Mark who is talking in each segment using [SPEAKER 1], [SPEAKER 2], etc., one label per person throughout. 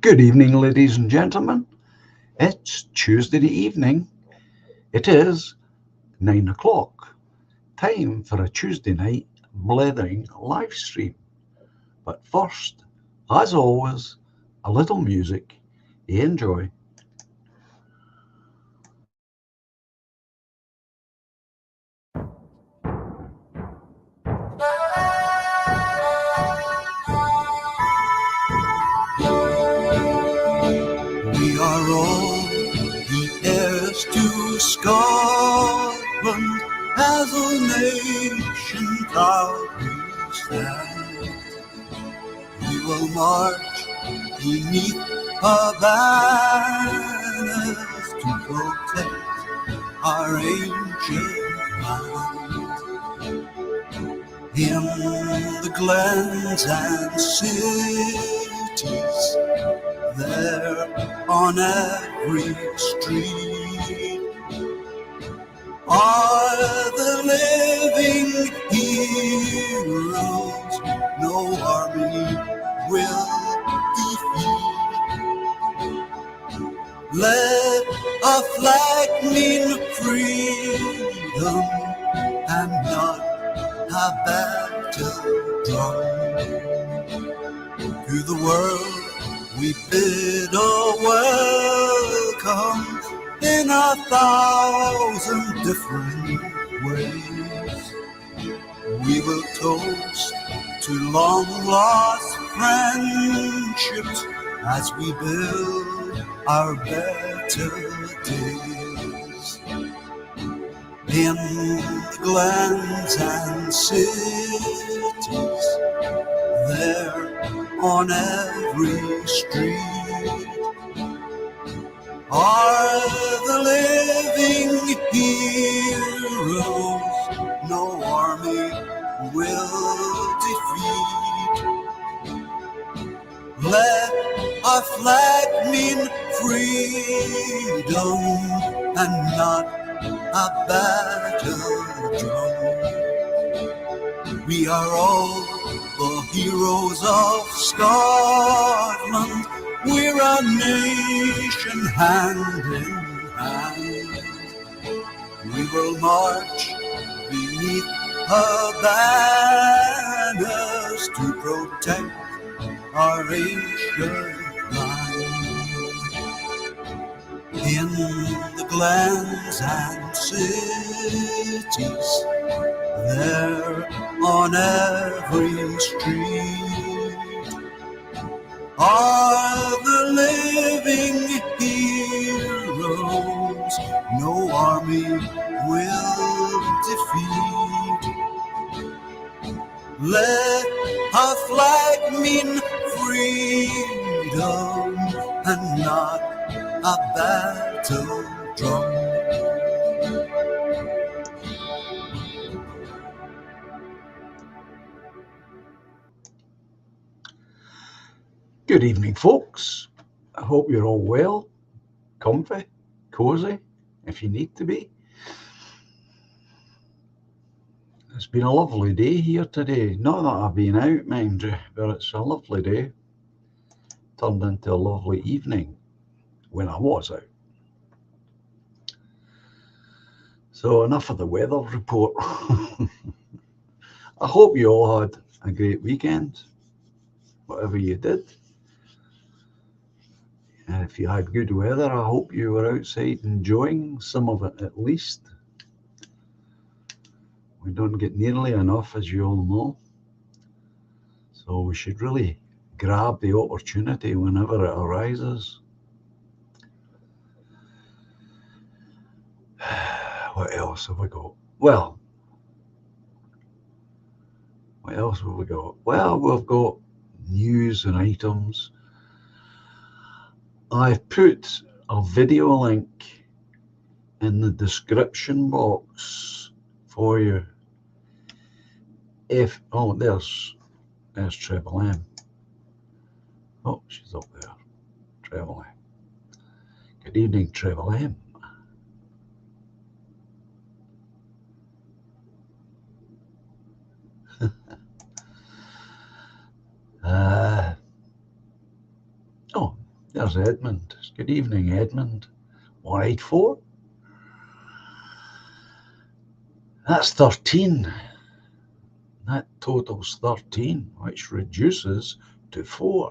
[SPEAKER 1] Good evening, ladies and gentlemen. It's Tuesday evening. It is 9 o'clock. Time for a Tuesday night blethering live stream. But first, as always, a little music. Enjoy.
[SPEAKER 2] We are all the heirs to Scotland, as a nation proudly stand. We will march beneath her banners to protect our ancient land. In the glens and cities, there on every street are the living heroes no army will defeat. Let a flag mean freedom and not a battle drum. To the world we bid a welcome in 1,000 different ways. We will toast to long lost friendships as we build our better days. In the glens and cities, there on every street are the living heroes no army will defeat. Let our flag mean freedom and not a battle drum. We are all the heroes of Scotland. We're a nation hand in hand. We will march beneath her banners to protect our ancient land. In the glens and cities, there on every street are the living heroes no army will defeat. Let our flag mean freedom and not a battle drum.
[SPEAKER 1] Good evening, folks. I hope you're all well, comfy, cozy, if you need to be. It's been a lovely day here today. Not that I've been out, mind you, but it's a lovely day. Turned into a lovely evening when I was out. So enough of the weather report. I hope you all had a great weekend, whatever you did. And if you had good weather, I hope you were outside enjoying some of it at least. We don't get nearly enough, as you all know. So we should really grab the opportunity whenever it arises. What else have we got? Well, what else have we got? Well, we've got news and items. I've put a video link in the description box for you. There's Treble M. Oh, she's up there. Treble M. Good evening, Treble M. There's Edmund. Good evening, Edmund. 184. That's 13. That totals 13, which reduces to 4.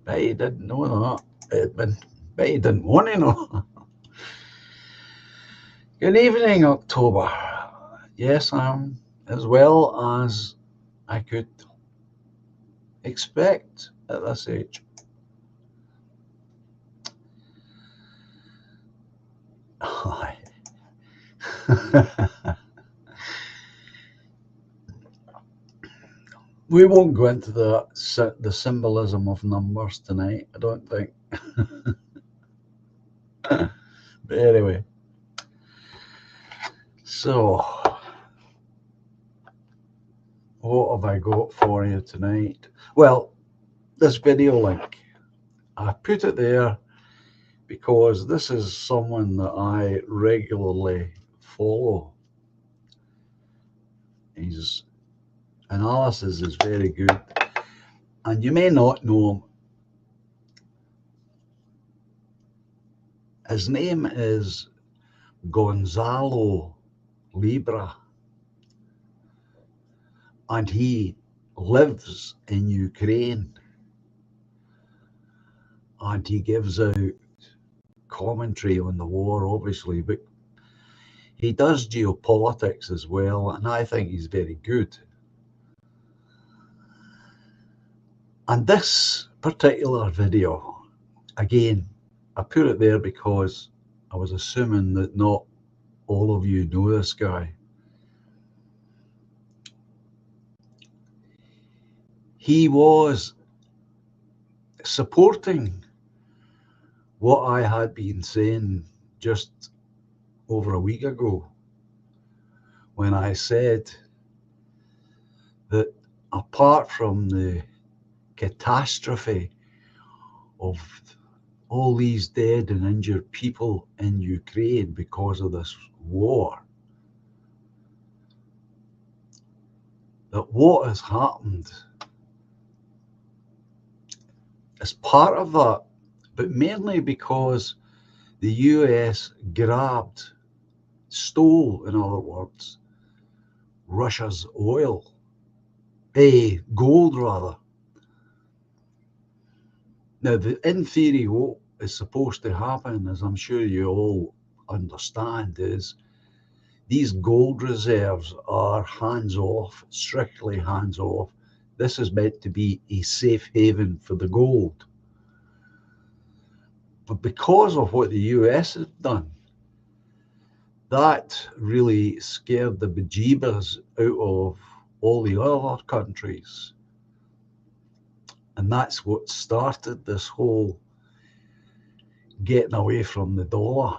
[SPEAKER 1] Bet you didn't know that, Edmund. Bet you didn't want to know. Good evening, October. Yes, I'm as well as I could expect at this age. We won't go into the symbolism of numbers tonight, I don't think. But anyway, so what have I got for you tonight? Well, this video link, I put it there because this is someone that I regularly follow. His analysis is very good, and you may not know him. His name is Gonzalo Libra, and he lives in Ukraine, and he gives out commentary on the war, obviously, but he does geopolitics as well, and I think he's very good. And this particular video, again, I put it there because I was assuming that not all of you know this guy. He was supporting what I had been saying just over a week ago when I said that apart from the catastrophe of all these dead and injured people in Ukraine because of this war, that what has happened is part of that, but mainly because the US stole, in other words, Russia's oil, gold rather. Now, in theory, what is supposed to happen, as I'm sure you all understand, is these gold reserves are hands-off, strictly hands-off. This is meant to be a safe haven for the gold. But because of what the US has done, that really scared the bejeebers out of all the other countries. And that's what started this whole getting away from the dollar.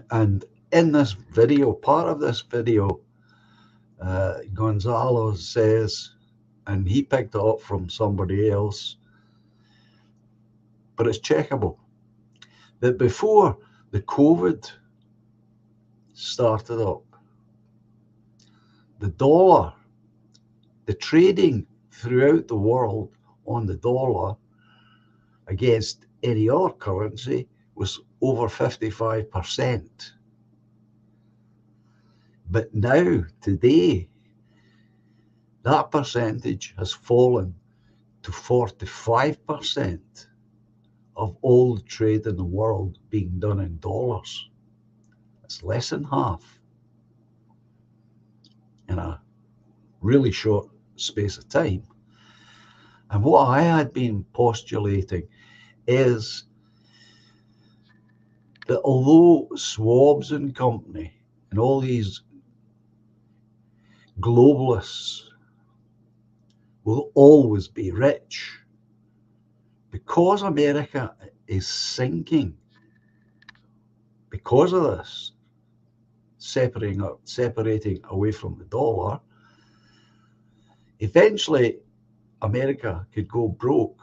[SPEAKER 1] And in this video, part of this video, Gonzalo says, and he picked it up from somebody else, but it's checkable, that before the COVID started up, the dollar, the trading throughout the world on the dollar against any other currency was over 55%. But now, today, that percentage has fallen to 45% of all the trade in the world being done in dollars. It's less than half in a really short space of time. And what I had been postulating is that although Schwab's and company and all these globalists will always be rich, because America is sinking, because of this, separating away from the dollar, eventually America could go broke.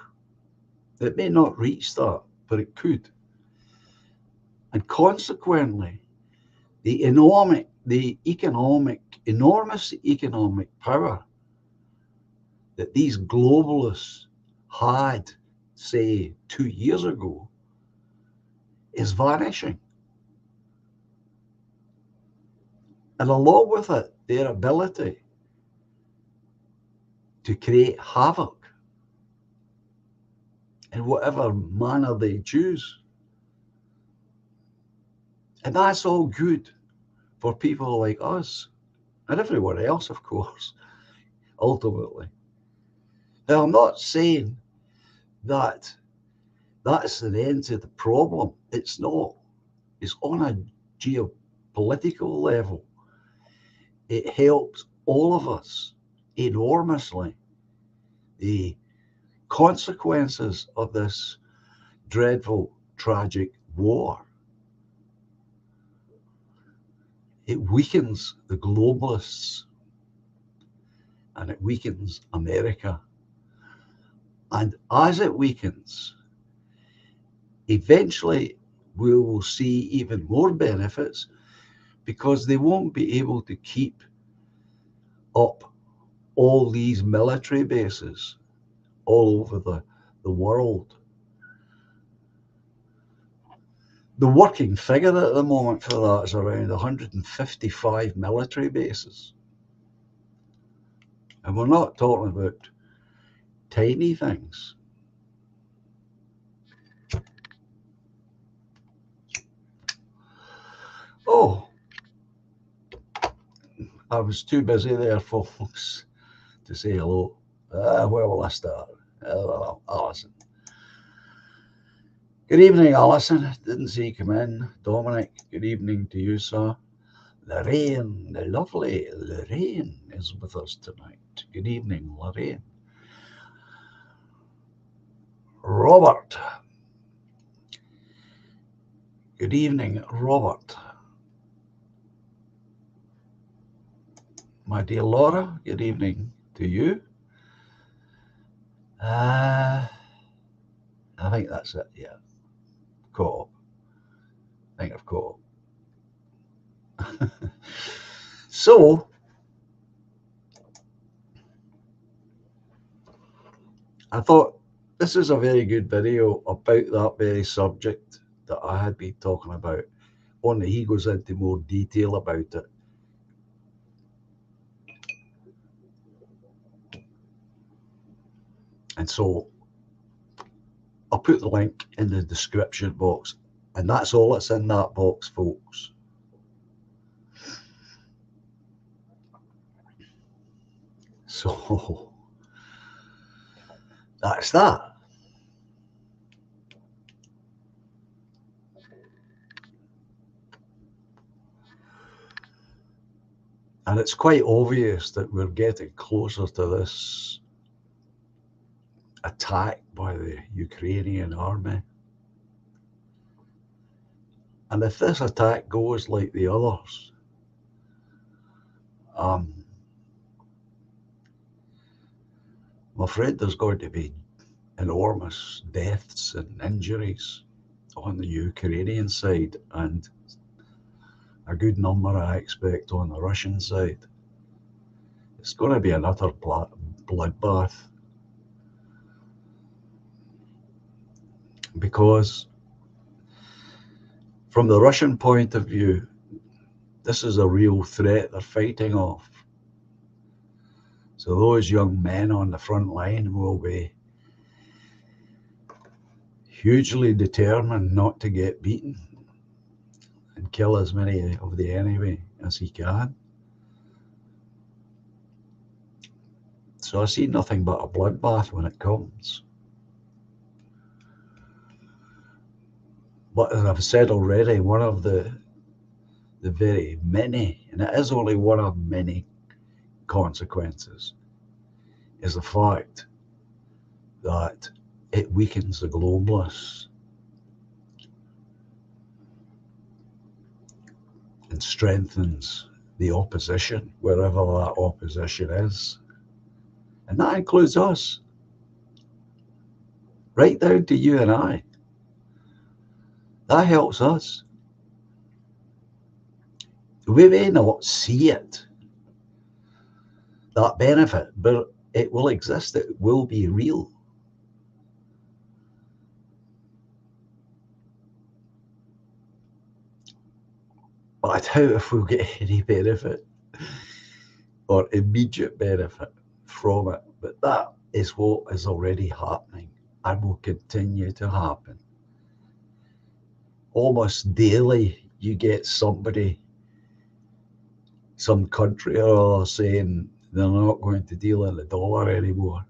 [SPEAKER 1] It may not reach that, but it could. And consequently, the enormous economic power that these globalists had, say, 2 years ago is vanishing. And along with it, their ability to create havoc in whatever manner they choose. And that's all good for people like us and everyone else, of course, ultimately. Now, I'm not saying that that's the end to the problem. It's not. It's on a geopolitical level. It helps all of us enormously. The consequences of this dreadful, tragic war. It weakens the globalists and it weakens America. And as it weakens, eventually we will see even more benefits because they won't be able to keep up all these military bases all over the world. The working figure at the moment for that is around 155 military bases. And we're not talking about tiny things. Oh, I was too busy there, folks, to say hello. Where will I start? Alison. Good evening, Alison. Didn't see you come in. Dominic, good evening to you, sir. Lorraine, the lovely Lorraine is with us tonight. Good evening, Lorraine. Robert. Good evening, Robert. My dear Laura, good evening to you. I think that's it, yeah. Co-op. I think I've caught up. So, I thought this is a very good video about that very subject that I had been talking about. Only he goes into more detail about it. And so I'll put the link in the description box. And that's all that's in that box, folks. So that's that. And it's quite obvious that we're getting closer to this attack by the Ukrainian army. And if this attack goes like the others, I'm afraid there's going to be enormous deaths and injuries on the Ukrainian side, and a good number I expect on the Russian side. It's going to be an utter bloodbath, because from the Russian point of view, this is a real threat they're fighting off. So those young men on the front line will be hugely determined not to get beaten and kill as many of the enemy as he can. So I see nothing but a bloodbath when it comes. But as I've said already, one of the very many, and it is only one of many consequences, is the fact that it weakens the globalists and strengthens the opposition, wherever that opposition is. And that includes us, right down to you and I. That helps us. We may not see it, that benefit, but It will exist. It will be real. But I doubt if we'll get any benefit or immediate benefit from it. But that is what is already happening and will continue to happen. Almost daily, you get somebody, some country or other saying they're not going to deal in the dollar anymore.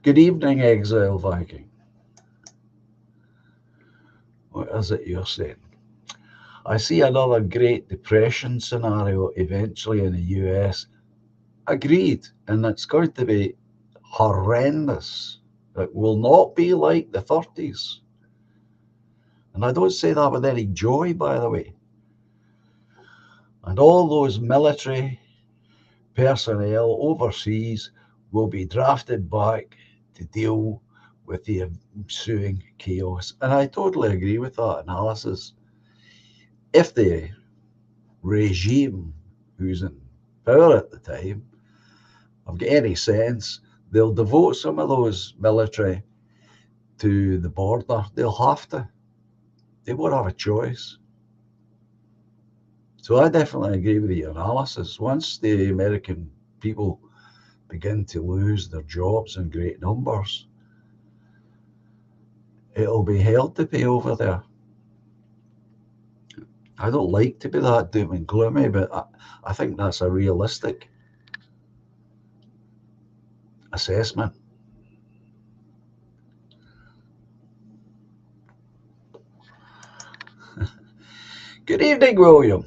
[SPEAKER 1] Good evening, Exile Viking. What is it you're saying? I see another Great Depression scenario eventually in the US. Agreed, and it's going to be horrendous. It will not be like the 30s. And I don't say that with any joy, by the way. And all those military personnel overseas will be drafted back to deal with the ensuing chaos. And I totally agree with that analysis. If the regime who's in power at the time have got any sense, they'll devote some of those military to the border. They'll have to. They won't have a choice. So I definitely agree with the analysis. Once the American people begin to lose their jobs in great numbers, it'll be hell to pay over there. I don't like to be that doom and gloomy, but I think that's a realistic assessment. Good evening, William.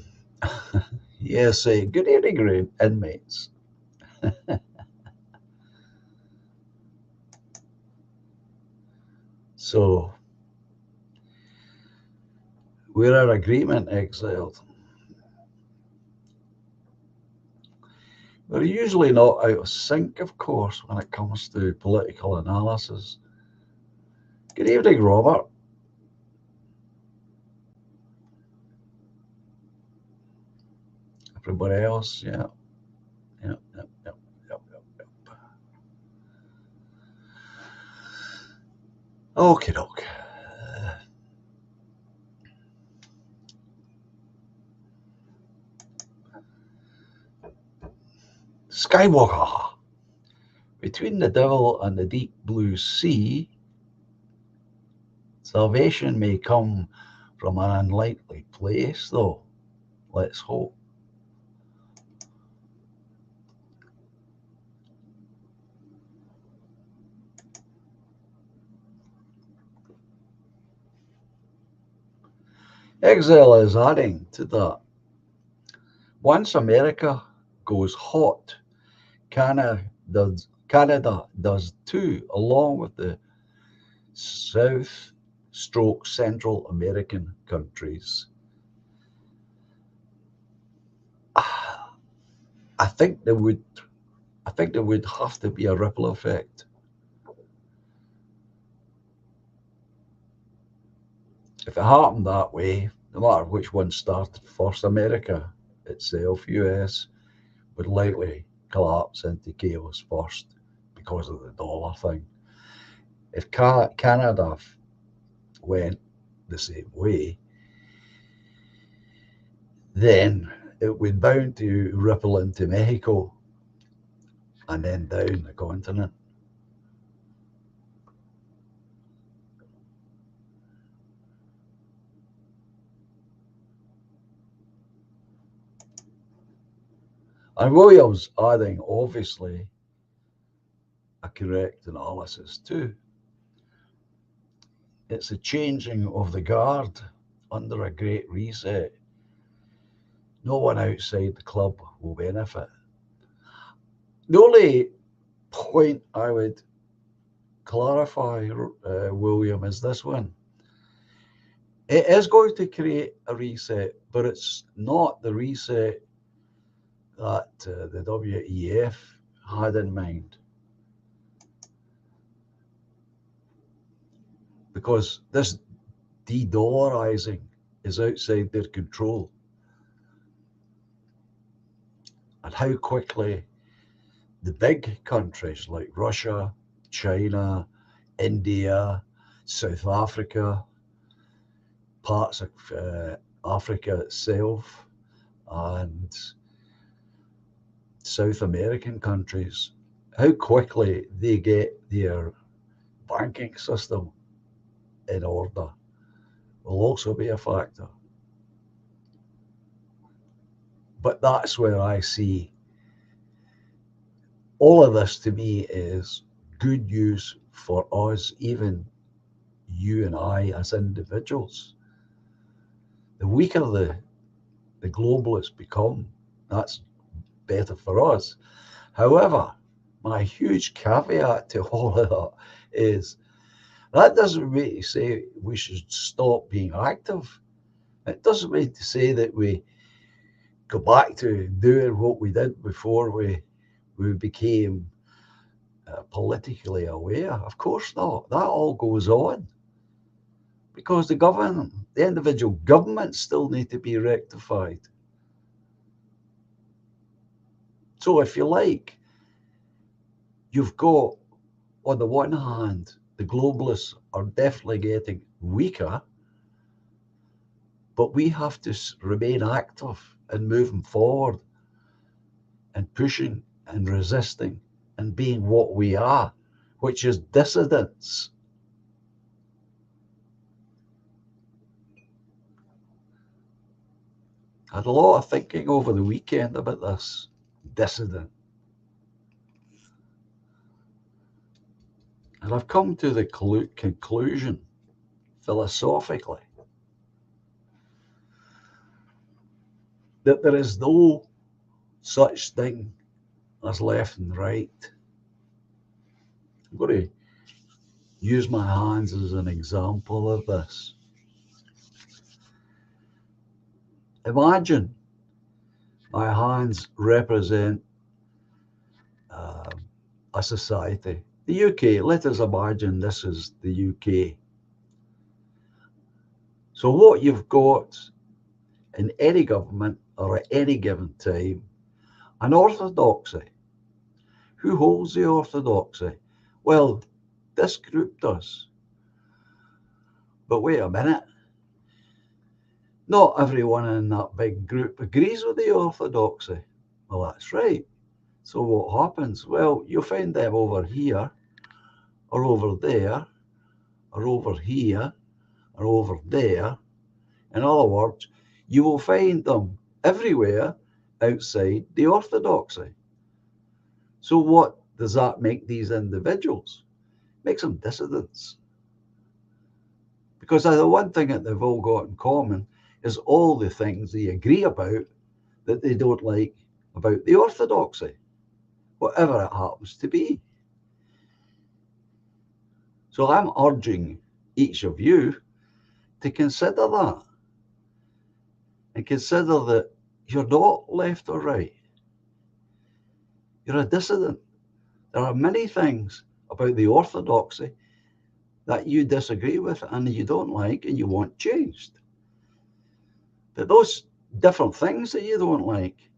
[SPEAKER 1] Yes, good evening, inmates. So, we're in agreement, Exiled. We're usually not out of sync, of course, when it comes to political analysis. Good evening, Robert. Everybody else, yeah. Yep. Okay, doke. Skywalker. Between the devil and the deep blue sea, salvation may come from an unlikely place, though. Let's hope. Exile is adding to that. Once America goes hot, Canada does too, along with the South stroke Central American countries. I think there would have to be a ripple effect. If it happened that way, no matter which one started first, America itself, US, would likely collapse into chaos first because of the dollar thing. If Canada went the same way, then it would bound to ripple into Mexico and then down the continent. And Williams adding, obviously, a correct analysis too. It's a changing of the guard under a great reset. No one outside the club will benefit. The only point I would clarify, William, is this one. It is going to create a reset, but it's not the reset that the WEF had in mind. Because this de-dollarizing is outside their control. And how quickly the big countries like Russia, China, India, South Africa, parts of Africa itself, and South American countries, how quickly they get their banking system in order will also be a factor. But that's where I see all of this. To me is good news for us, even you and I as individuals. The weaker the globalists become, that's better for us. However, my huge caveat to all of that is that doesn't mean to say we should stop being active. It doesn't mean to say that we go back to doing what we did before we became politically aware. Of course not. That all goes on because the individual governments still need to be rectified. So if you like, you've got, on the one hand, the globalists are definitely getting weaker, but we have to remain active and moving forward and pushing and resisting and being what we are, which is dissidents. I had a lot of thinking over the weekend about this dissident. And I've come to the conclusion, philosophically, that there is no such thing as left and right. I'm going to use my hands as an example of this. Imagine my hands represent a society. The UK, let us imagine this is the UK. So what you've got in any government or at any given time, an orthodoxy. Who holds the orthodoxy? Well, this group does. But wait a minute. Not everyone in that big group agrees with the orthodoxy. Well, that's right. So what happens? Well, you'll find them over here, or over there, or over here, or over there. In other words, you will find them everywhere outside the orthodoxy. So what does that make these individuals? Makes them dissidents. Because the one thing that they've all got in common is all the things they agree about that they don't like about the orthodoxy, whatever it happens to be. So I'm urging each of you to consider that and consider that you're not left or right. You're a dissident. There are many things about the orthodoxy that you disagree with and you don't like and you want changed. But those different things that you don't like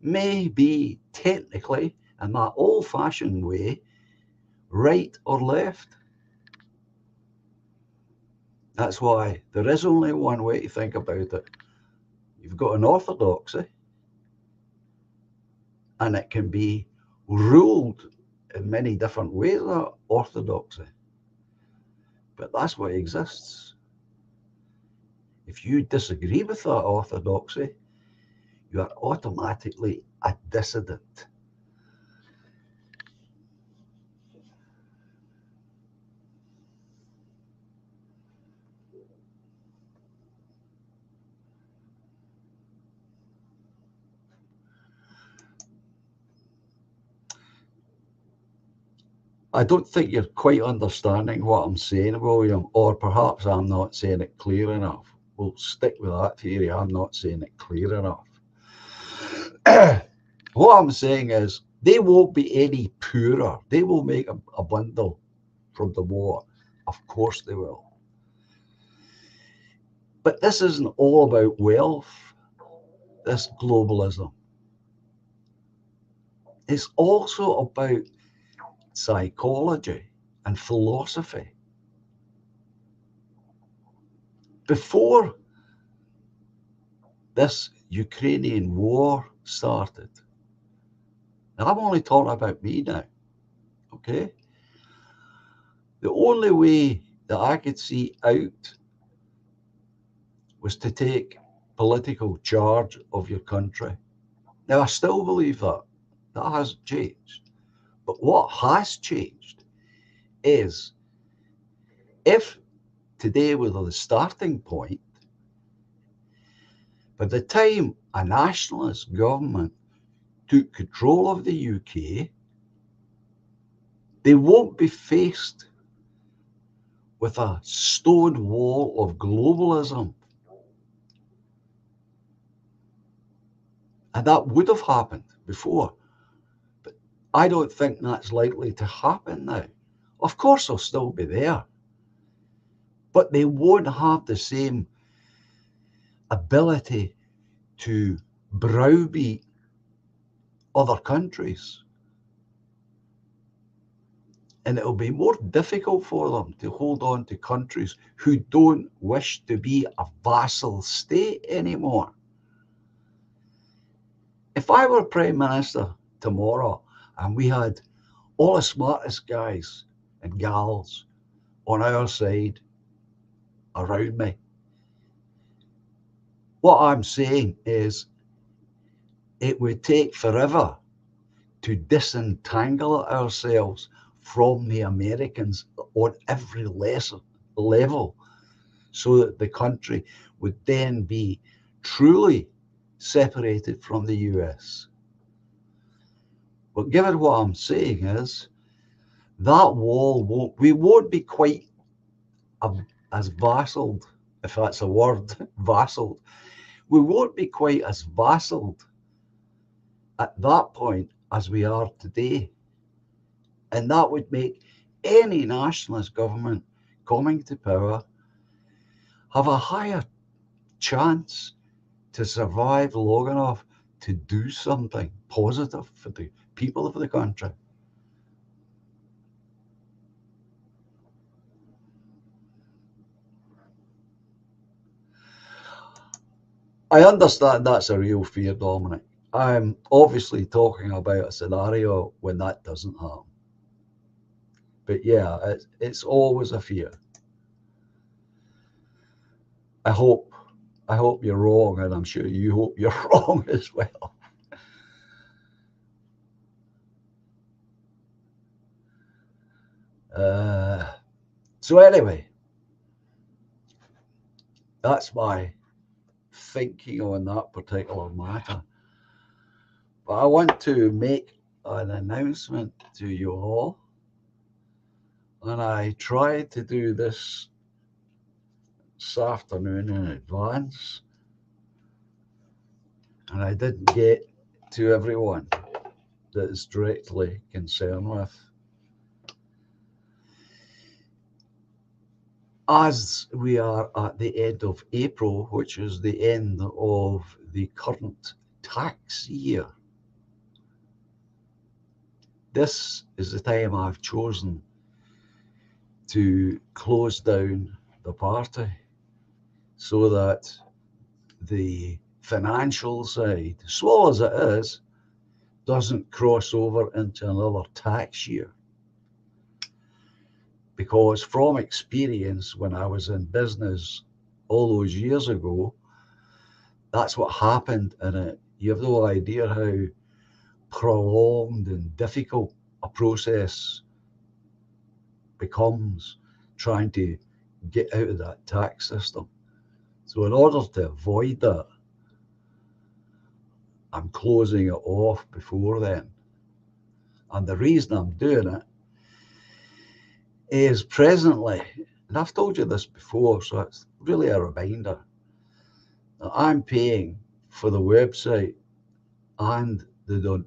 [SPEAKER 1] may be technically, in that old-fashioned way, right or left. That's why there is only one way to think about it. You've got an orthodoxy, and it can be ruled in many different ways, that orthodoxy. But that's what exists. If you disagree with that orthodoxy, you are automatically a dissident. I don't think you're quite understanding what I'm saying, William, or perhaps I'm not saying it clear enough. We'll stick with that theory. I'm not saying it clear enough. What I'm saying is they won't be any poorer. They will make a bundle from the war. Of course they will. But this isn't all about wealth, this globalism. It's also about psychology and philosophy. Before this Ukrainian war started, and I'm only talking about me now, okay? The only way that I could see out was to take political charge of your country. Now, I still believe that. That hasn't changed. But what has changed is if today was the starting point, by the time a nationalist government took control of the UK, they won't be faced with a stone wall of globalism. And that would have happened before. But I don't think that's likely to happen now. Of course, they'll still be there, but they won't have the same ability to browbeat other countries. And it'll be more difficult for them to hold on to countries who don't wish to be a vassal state anymore. If I were Prime Minister tomorrow and we had all the smartest guys and gals on our side around me, what I'm saying is it would take forever to disentangle ourselves from the Americans on every level so that the country would then be truly separated from the US. But given what I'm saying is that wall we won't be quite as vassaled, if that's a word, vassaled. We won't be quite as vassaled at that point as we are today. And that would make any nationalist government coming to power have a higher chance to survive long enough to do something positive for the people of the country. I understand that's a real fear, Dominic. I'm obviously talking about a scenario when that doesn't happen. But yeah, it's always a fear. I hope you're wrong, and I'm sure you hope you're wrong as well. So anyway, that's my thinking on that particular matter. But I want to make an announcement to you all, and I tried to do this afternoon in advance, and I didn't get to everyone that is directly concerned with. As we are at the end of April, which is the end of the current tax year, this is the time I've chosen to close down the party so that the financial side, small as it is, doesn't cross over into another tax year. Because from experience, when I was in business all those years ago, that's what happened in it. You have no idea how prolonged and difficult a process becomes trying to get out of that tax system. So in order to avoid that, I'm closing it off before then. And the reason I'm doing it is presently, and I've told you this before, so it's really a reminder, that I'm paying for the website and the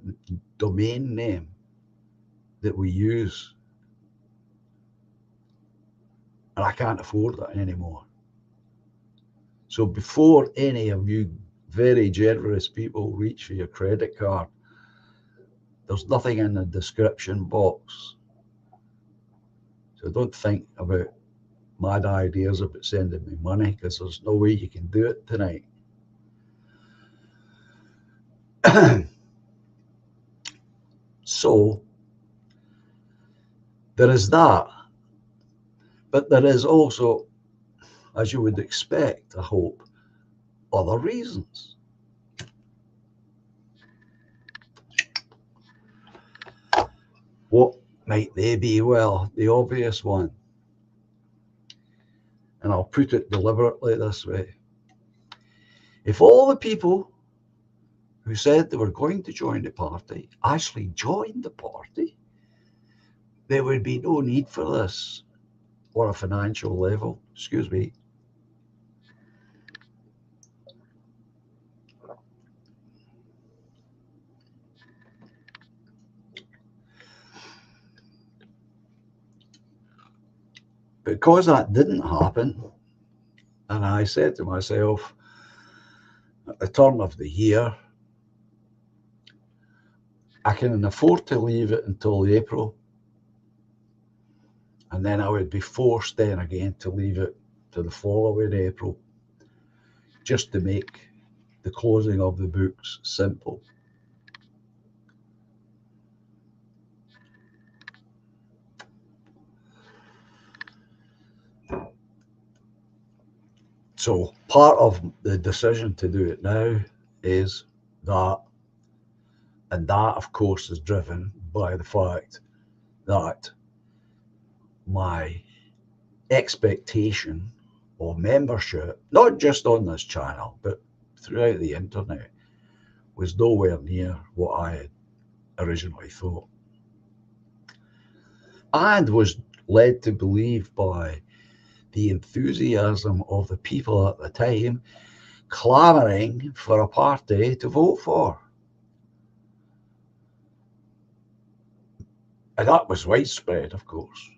[SPEAKER 1] domain name that we use. And I can't afford that anymore. So before any of you very generous people reach for your credit card, There's nothing in the description box. So don't think about mad ideas about sending me money, because there's no way you can do it tonight. So there is that. But there is also, as you would expect, I hope, other reasons. What might they be? Well, the obvious one, and I'll put it deliberately this way. If all the people who said they were going to join the party actually joined the party, there would be no need for this, or a financial level, excuse me. Because that didn't happen, and I said to myself at the turn of the year, I can afford to leave it until April, and then I would be forced then again to leave it to the following April, just to make the closing of the books simple. So part of the decision to do it now is that, and that of course is driven by the fact that my expectation of membership, not just on this channel, but throughout the internet, was nowhere near what I had originally thought, and was led to believe by the enthusiasm of the people at the time clamouring for a party to vote for. And that was widespread, of course.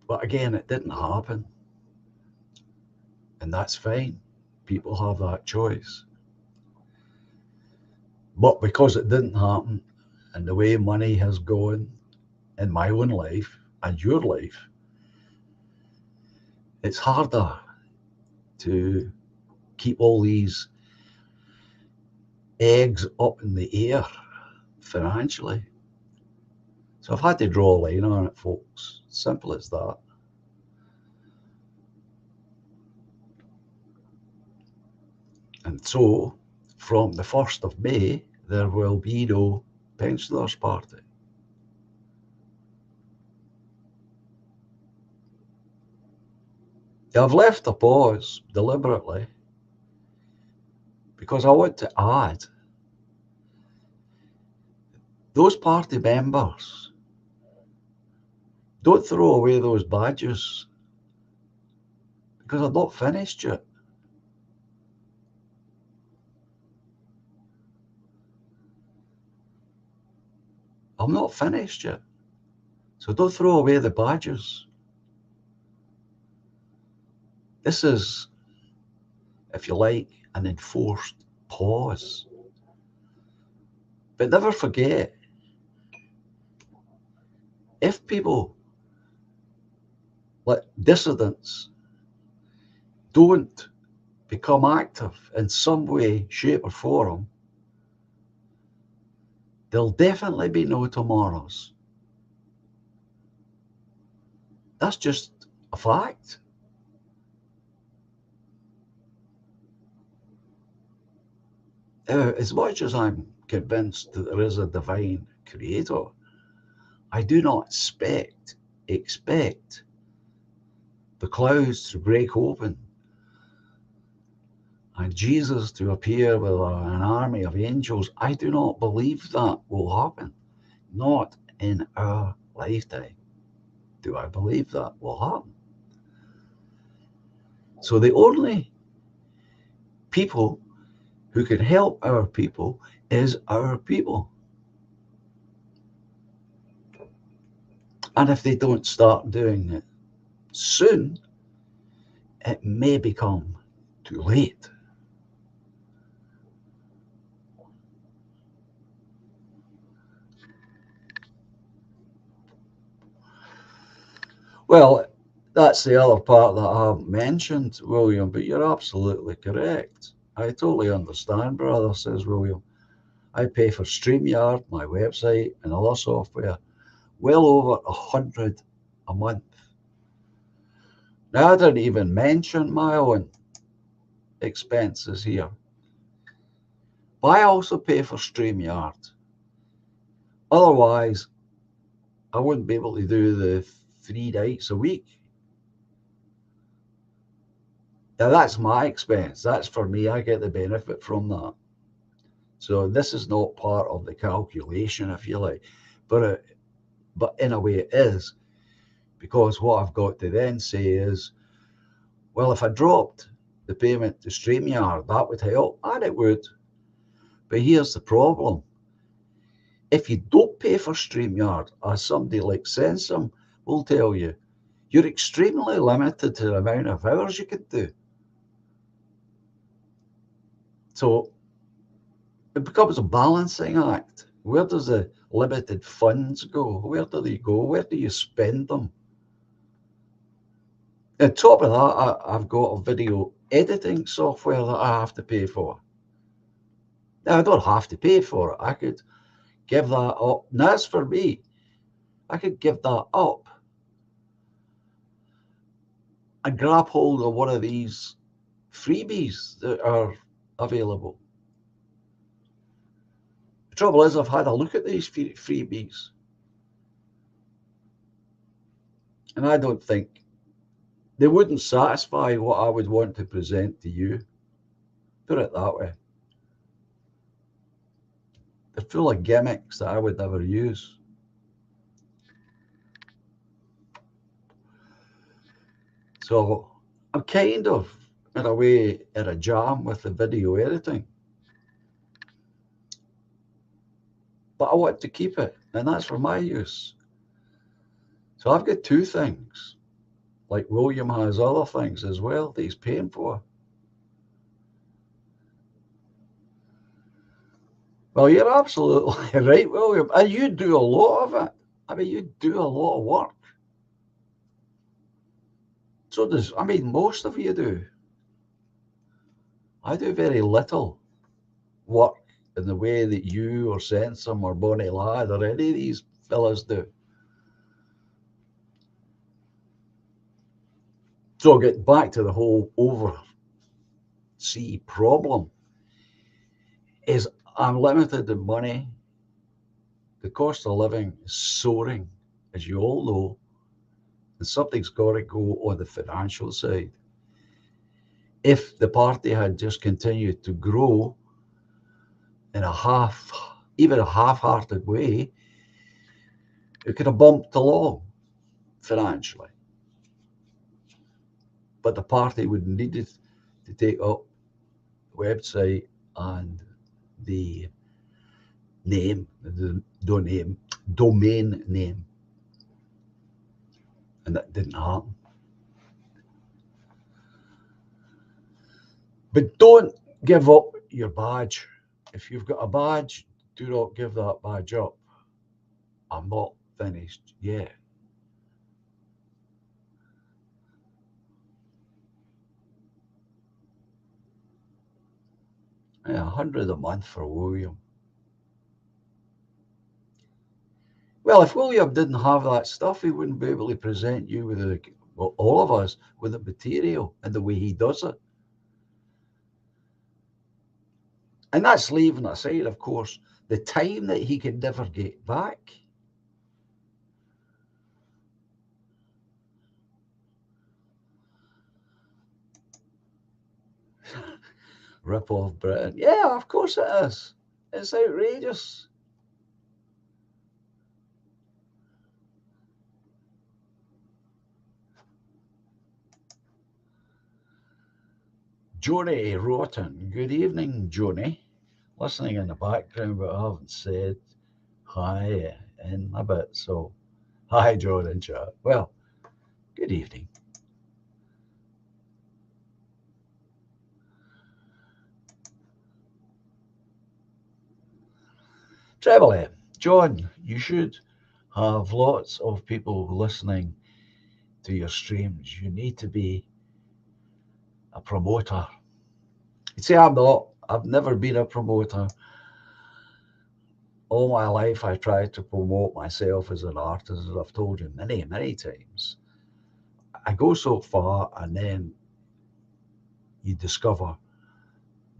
[SPEAKER 1] But again, it didn't happen. And that's fine. People have that choice. But because it didn't happen, and the way money has gone in my own life and your life, it's harder to keep all these eggs up in the air financially. So I've had to draw a line on it, folks. Simple as that. And so from the 1st of May, there will be no pensioners' party. I've left a pause deliberately because I want to add those party members, don't throw away those badges, because I'm not finished yet. I'm not finished yet. So don't throw away the badges. This is, if you like, an enforced pause. But never forget, if people, like dissidents, don't become active in some way, shape, or form, there'll definitely be no tomorrows. That's just a fact. As much as I'm convinced that there is a divine creator, I do not expect the clouds to break open and Jesus to appear with an army of angels. I do not believe that will happen. Not in our lifetime do I believe that will happen. So the only people who can help our people is our people. And if they don't start doing it soon, it may become too late. Well, that's the other part that I haven't mentioned, William, but you're absolutely correct. I totally understand, brother, says William. I pay for StreamYard, my website, and other software, well over 100 a month. Now, I didn't even mention my own expenses here, but I also pay for StreamYard. Otherwise, I wouldn't be able to do the 3 nights a week. Now, that's my expense. That's for me. I get the benefit from that. So this is not part of the calculation, if you like, but in a way it is, because what I've got to then say is, well, if I dropped the payment to StreamYard, that would help, and it would. But here's the problem: if you don't pay for StreamYard, as somebody like Sensum will tell you, you're extremely limited to the amount of hours you can do. So it becomes a balancing act. Where does the limited funds go? Where do they go? Where do you spend them? On top of that, I've got a video editing software that I have to pay for. Now, I don't have to pay for it. I could give that up. And that's for me. I could give that up and grab hold of one of these freebies that are available. The trouble is, I've had a look at these freebies, and I don't think they wouldn't satisfy what I would want to present to you. Put it that way. They're full of gimmicks that I would never use. So I'm kind of, in a way, in a jam with the video editing. But I want to keep it, and that's for my use. So I've got two things, like William has other things as well that he's paying for. Well, you're absolutely right, William. And you do a lot of it. I mean, you do a lot of work. So does, I mean, most of you do. I do very little work in the way that you or Sensum or Bonnie Ladd or any of these fellas do. So get back to the whole oversea problem is I'm limited in money. The cost of living is soaring, as you all know, and something's got to go on the financial side. If the party had just continued to grow in even a half-hearted way, it could have bumped along financially. But the party would needed to take up the website and the domain name, and that didn't happen. But don't give up your badge. If you've got a badge, do not give that badge up. I'm not finished yet. Yeah, 100 a month for William. Well, if William didn't have that stuff, he wouldn't be able to present you with all of us with the material and the way he does it. And that's leaving aside, of course, the time that he can never get back. Rip off Britain. Yeah, of course it is. It's outrageous. Joni Rotten. Good evening, Joni. Listening in the background, but I haven't said hi in a bit. So, hi, John and chat. Well, good evening. Treble, John, you should have lots of people listening to your streams, you need to be a promoter. You see, I've never been a promoter. All my life, I tried to promote myself as an artist, as I've told you many, many times. I go so far, and then you discover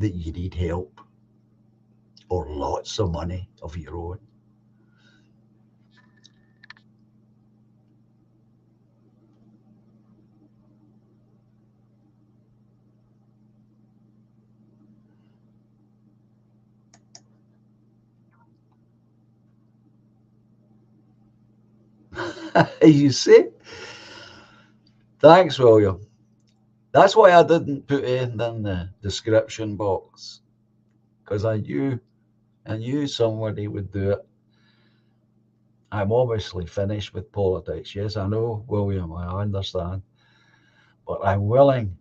[SPEAKER 1] that you need help or lots of money of your own. You see? Thanks, William. That's why I didn't put anything in the description box, because I knew somebody would do it. I'm obviously finished with politics. Yes, I know, William, I understand. But I'm willing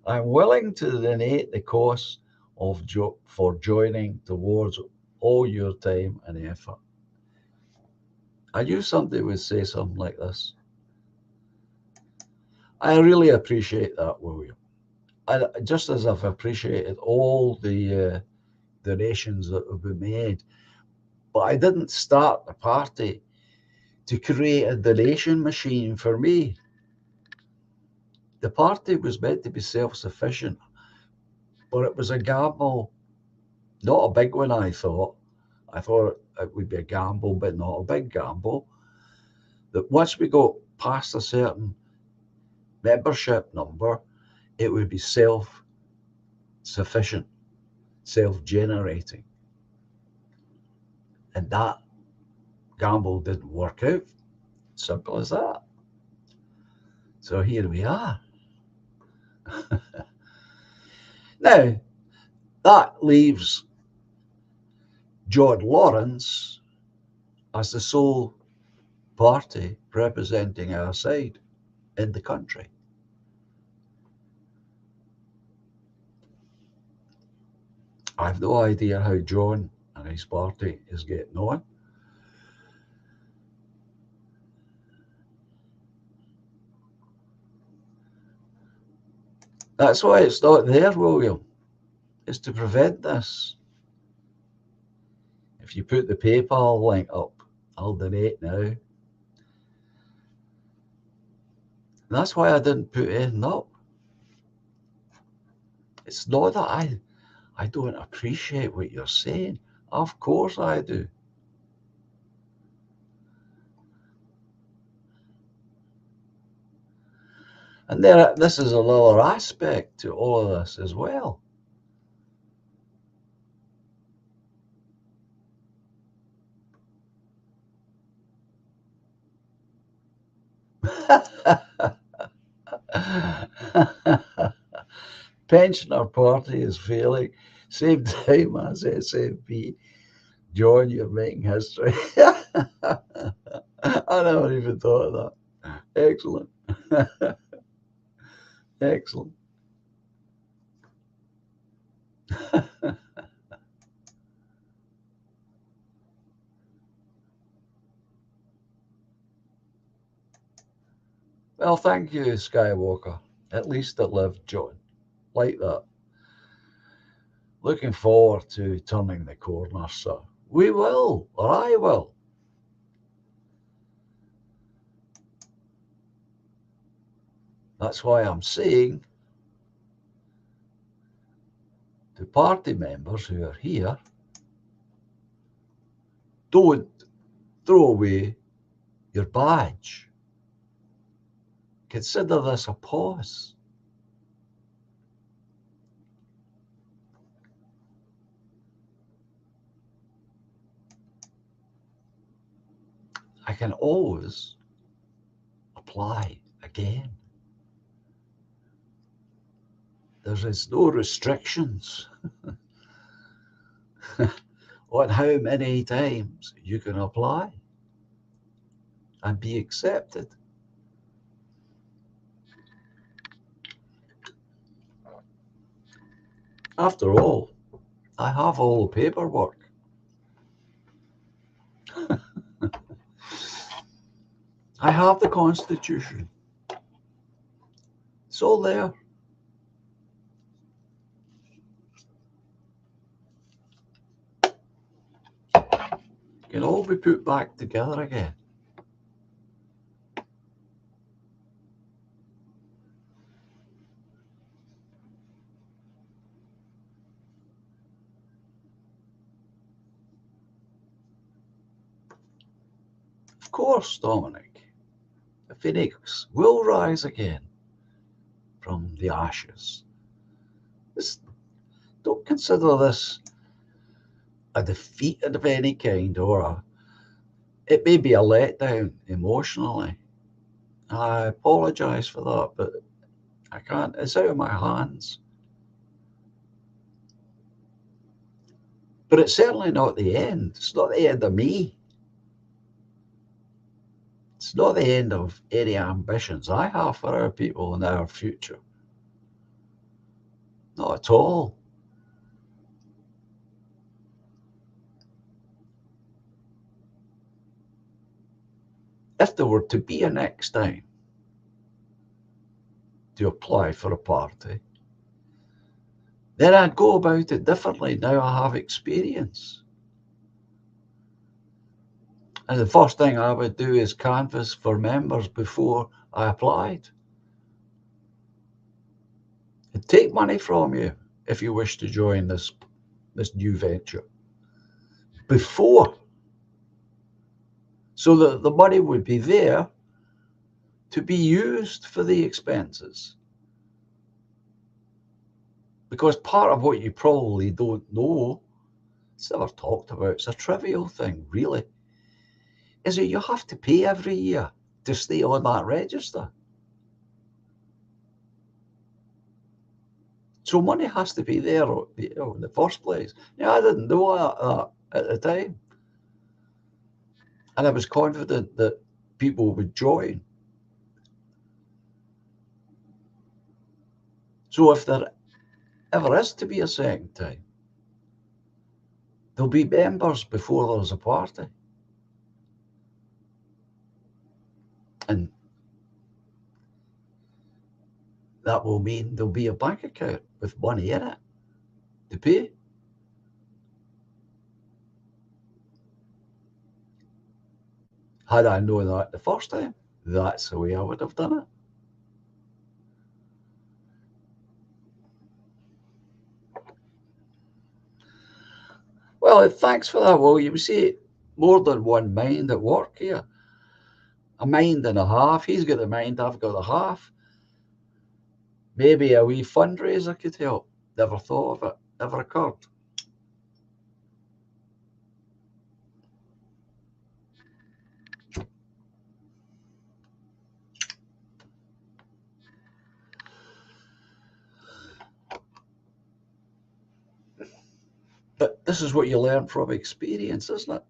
[SPEAKER 1] to donate the cost for joining towards all your time and effort. I knew somebody would say something like this. I really appreciate that, William. Just as I've appreciated all the donations that have been made, but I didn't start the party to create a donation machine for me. The party was meant to be self-sufficient, but it was a gamble, not a big one, I thought. I thought it would be a gamble, but not a big gamble. That once we got past a certain membership number, it would be self-sufficient, self-generating. And that gamble didn't work out. Simple as that. So here we are. Now, that leaves John Lawrence as the sole party representing our side in the country. I've no idea how John and his party is getting on. That's why it's not there, William. It's to prevent this. If you put the PayPal link up, I'll donate now. And that's why I didn't put anything up. It's not that I don't appreciate what you're saying. Of course I do. And this is another aspect to all of this as well. Pensioner party is failing. Same time as SFP. John, you're making history. I never even thought of that. Excellent. Excellent. Well, thank you, Skywalker. At least it lived, John. Like that. Looking forward to turning the corner, sir. We will, or I will. That's why I'm saying to party members who are here, don't throw away your badge. Consider this a pause. I can always apply again. There is no restrictions on how many times you can apply and be accepted. After all, I have all the paperwork. I have the Constitution. It's all there. It can all be put back together again. Of course, Dominic, the phoenix will rise again from the ashes. Don't consider this a defeat of any kind, it may be a letdown emotionally. I apologise for that, but I can't. It's out of my hands. But it's certainly not the end. It's not the end of me. It's not the end of any ambitions I have for our people and our future. Not at all. If there were to be a next time to apply for a party, then I'd go about it differently. Now I have experience. And the first thing I would do is canvass for members before I applied. And take money from you if you wish to join this new venture before. So that the money would be there to be used for the expenses. Because part of what you probably don't know, it's never talked about, it's a trivial thing, really, is that you have to pay every year to stay on that register. So money has to be there in the first place. I didn't know that at the time. And I was confident that people would join. So if there ever is to be a second time, there'll be members before there's a party. And that will mean there'll be a bank account with money in it to pay. Had I known that the first time, that's the way I would have done it. Well, thanks for that, William. See, more than one mind at work here. A mind and a half. He's got the mind, I've got the half. Maybe a wee fundraiser could help. Never thought of it. Never occurred. But this is what you learn from experience, isn't it?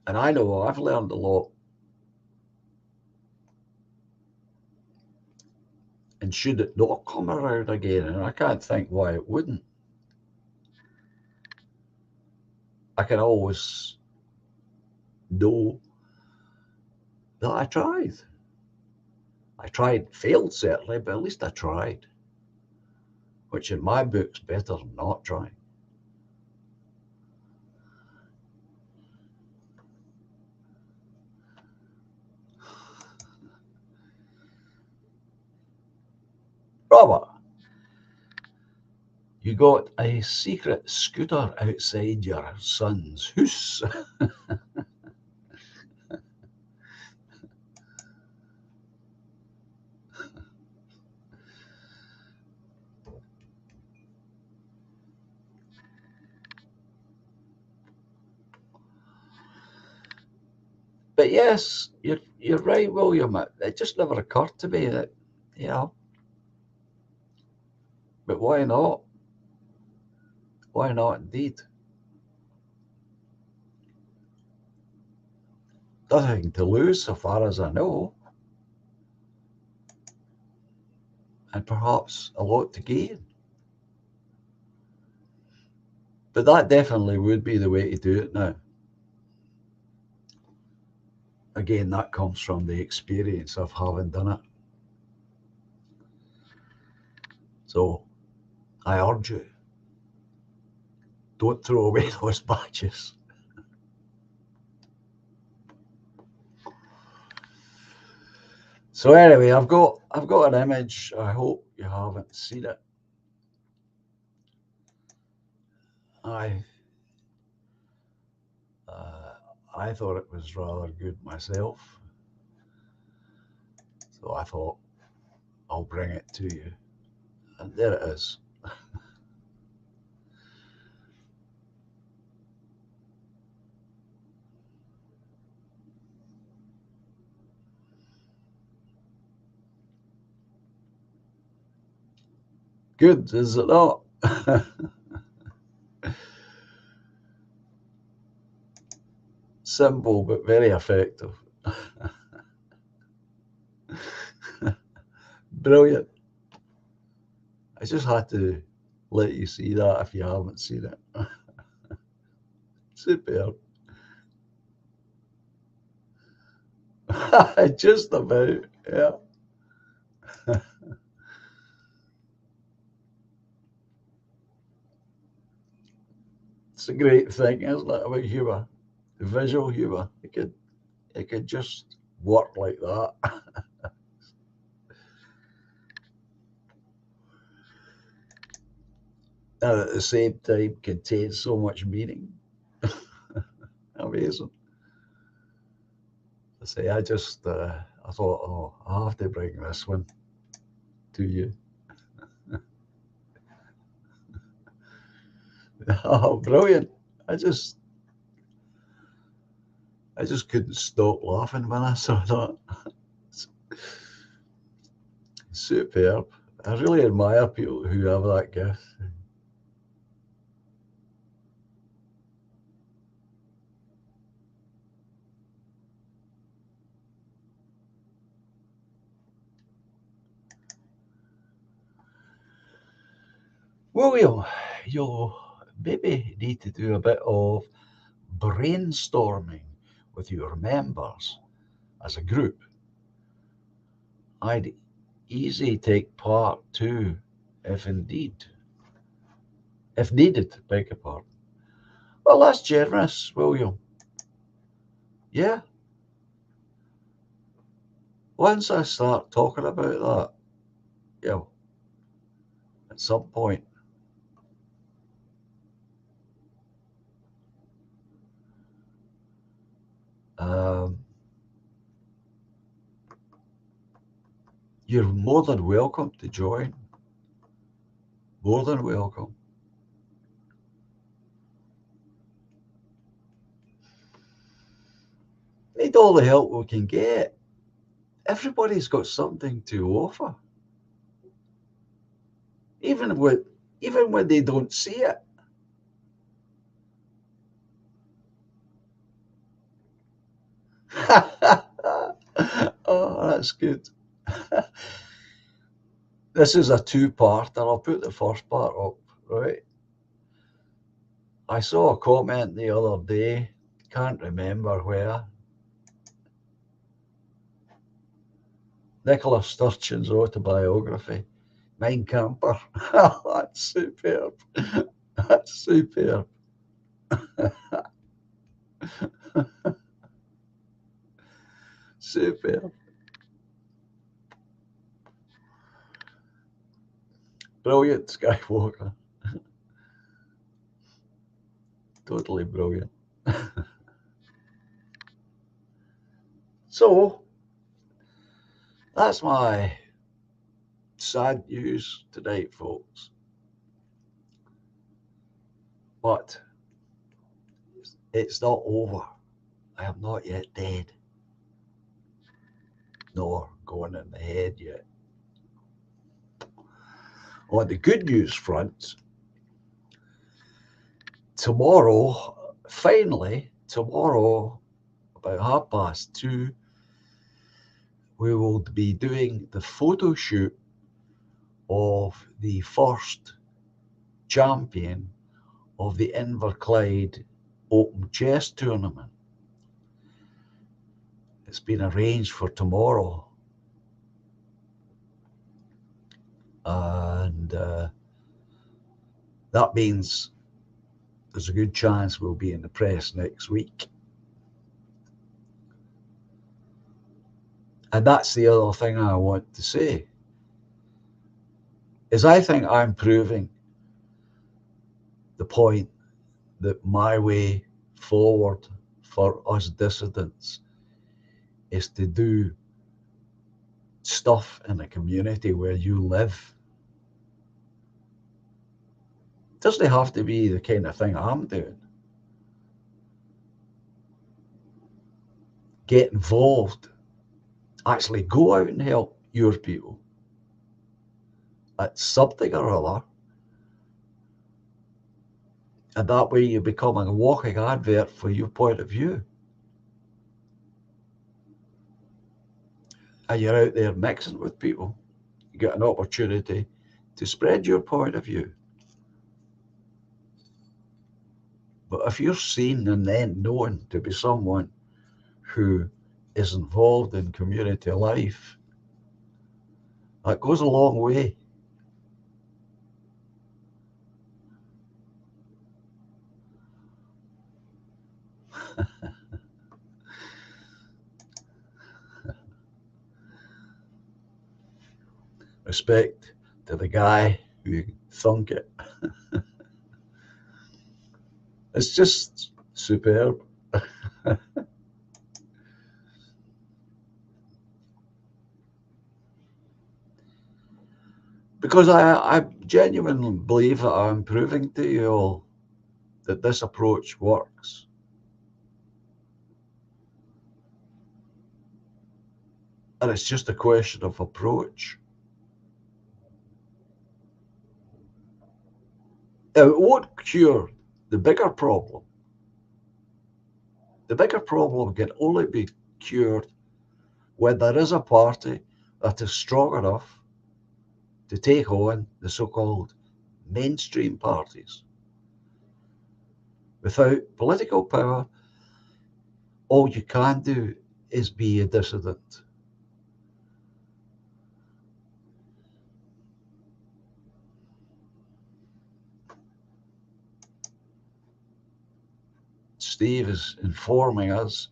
[SPEAKER 1] And I know I've learned a lot. And should it not come around again, and I can't think why it wouldn't, I can always know that I tried. I tried, failed certainly, but at least I tried. Which in my book's better than not trying. Robert, you got a secret scooter outside your son's house. But yes, you're right, William. It just never occurred to me that, you know, but why not? Why not indeed? Nothing to lose so far as I know, and perhaps a lot to gain. But that definitely would be the way to do it now. Again, that comes from the experience of having done it. So I urge you, don't throw away those badges. So anyway, I've got an image. I hope you haven't seen it. I uh, I thought it was rather good myself, so I thought I'll bring it to you. And there it is. Good, is it not? Simple but very effective. Brilliant. I just had to let you see that if you haven't seen it. Superb. Just about, yeah. It's a great thing, isn't it, about humour? Visual humour. It could just work like that. And at the same time contains so much meaning. Amazing. I say, I thought, oh, I have to bring this one to you. Oh, brilliant. I just, I just couldn't stop laughing when I saw that. Superb. I really admire people who have that gift. Well, you'll maybe need to do a bit of brainstorming with your members as a group. I'd easily take part too, if indeed, if needed, beg your pardon. Well, that's generous, William. Yeah, once I start talking about that, at some point, um, you're more than welcome to join. More than welcome. Need all the help we can get. Everybody's got something to offer, even with even when they don't see it. Oh, that's good. This is a two-part, and I'll put the first part up, right? I saw a comment the other day, can't remember where. Nicola Sturgeon's autobiography, Mein Camper. That's superb. That's superb. Superb. Brilliant, Skywalker. Totally brilliant. So, that's my sad news tonight, folks. But it's not over. I am not yet dead, nor going in the head yet. On the good news front, finally, tomorrow, about 2:30, we will be doing the photo shoot of the first champion of the Inverclyde Open Chess Tournament. It's been arranged for tomorrow. And that means there's a good chance we'll be in the press next week. And that's the other thing I want to say, is I think I'm proving the point that my way forward for us dissidents is to do stuff in the community where you live. It doesn't have to be the kind of thing I'm doing. Get involved. Actually go out and help your people at something or other. And that way you become a walking advert for your point of view. And you're out there mixing with people. You get an opportunity to spread your point of view. But if you're seen and then known to be someone who is involved in community life, that goes a long way. Respect to the guy who thunk it. It's just superb. Because I genuinely believe that I'm proving to you all that this approach works. And it's just a question of approach. It won't cure the bigger problem. The bigger problem can only be cured when there is a party that is strong enough to take on the so-called mainstream parties. Without political power, all you can do is be a dissident. Steve is informing us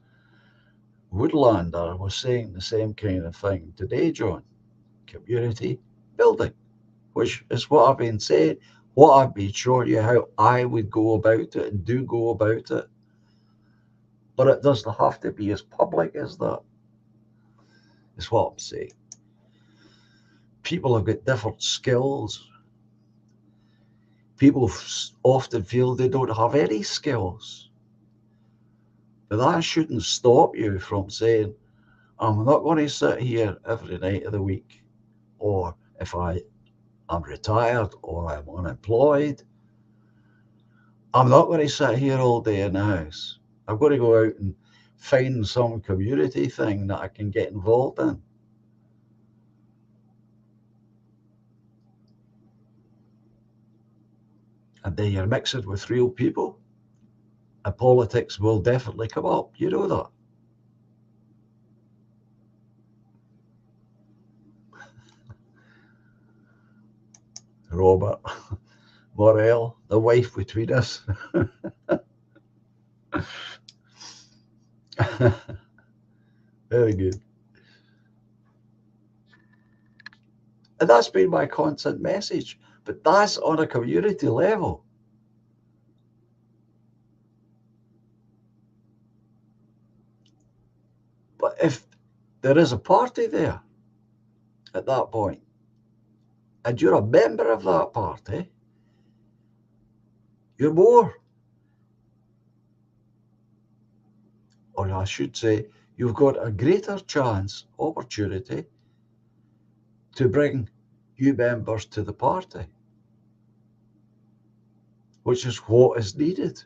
[SPEAKER 1] Woodlander was saying the same kind of thing today, John. Community building, which is what I've been saying, what I've been showing you how I would go about it and do go about it. But it doesn't have to be as public as that, is what I'm saying. People have got different skills. People often feel they don't have any skills. But that shouldn't stop you from saying, I'm not going to sit here every night of the week, or if I'm retired or I'm unemployed, I'm not going to sit here all day in the house. I'm going to go out and find some community thing that I can get involved in. And then you're mixing with real people, and politics will definitely come up. You know that. Robert Morel, the wife between us. Very good. And that's been my constant message. But that's on a community level. But if there is a party there at that point, and you're a member of that party, you're more, or I should say, you've got a greater chance, opportunity to bring new members to the party, which is what is needed.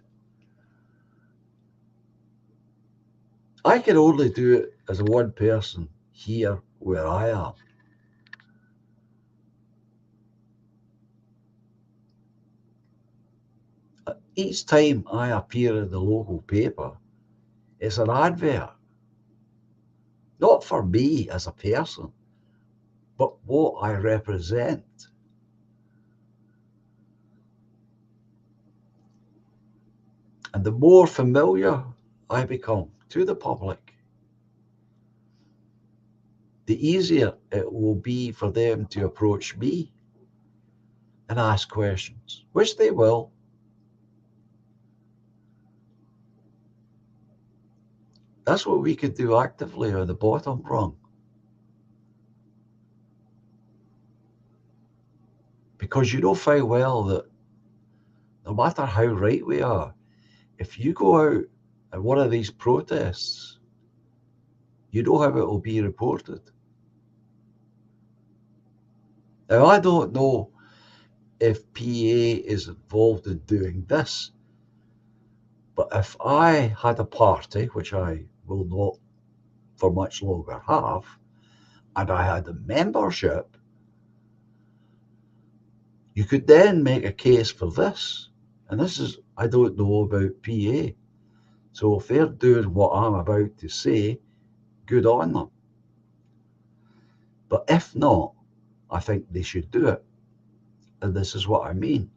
[SPEAKER 1] I can only do it as a one person here where I am. Each time I appear in the local paper, it's an advert, not for me as a person, but what I represent. And the more familiar I become to the public, the easier it will be for them to approach me and ask questions, which they will. That's what we could do actively on the bottom rung. Because you know fine well that no matter how right we are, if you go out at one of these protests, you know how it will be reported. Now, I don't know if PA is involved in doing this, but if I had a party, which I will not for much longer have, and I had a membership, you could then make a case for this. And this is, I don't know about PA. So if they're doing what I'm about to say, good on them. But if not, I think they should do it. And this is what I mean.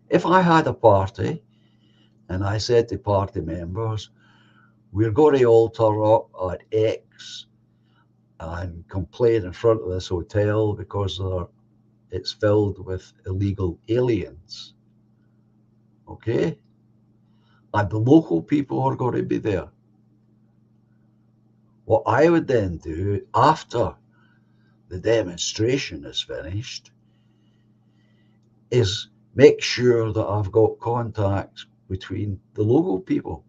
[SPEAKER 1] If I had a party and I said to party members, we're going to all turn up at X and complain in front of this hotel because it's filled with illegal aliens, okay? And the local people are going to be there. What I would then do after the demonstration is finished is make sure that I've got contacts between the local people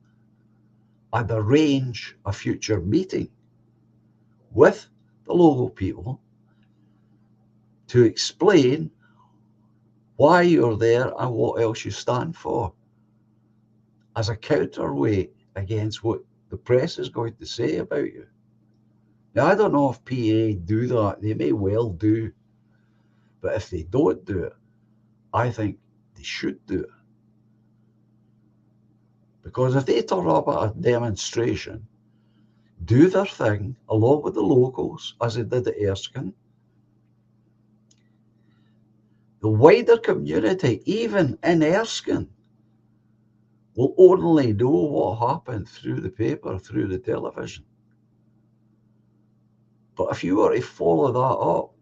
[SPEAKER 1] and arrange a future meeting with the local people to explain why you're there and what else you stand for as a counterweight against what the press is going to say about you. Now, I don't know if PA do that. They may well do. But if they don't do it, I think they should do it. Because if they turn up at a demonstration, do their thing along with the locals, as they did at Erskine, the wider community, even in Erskine, will only know what happened through the paper, through the television. But if you were to follow that up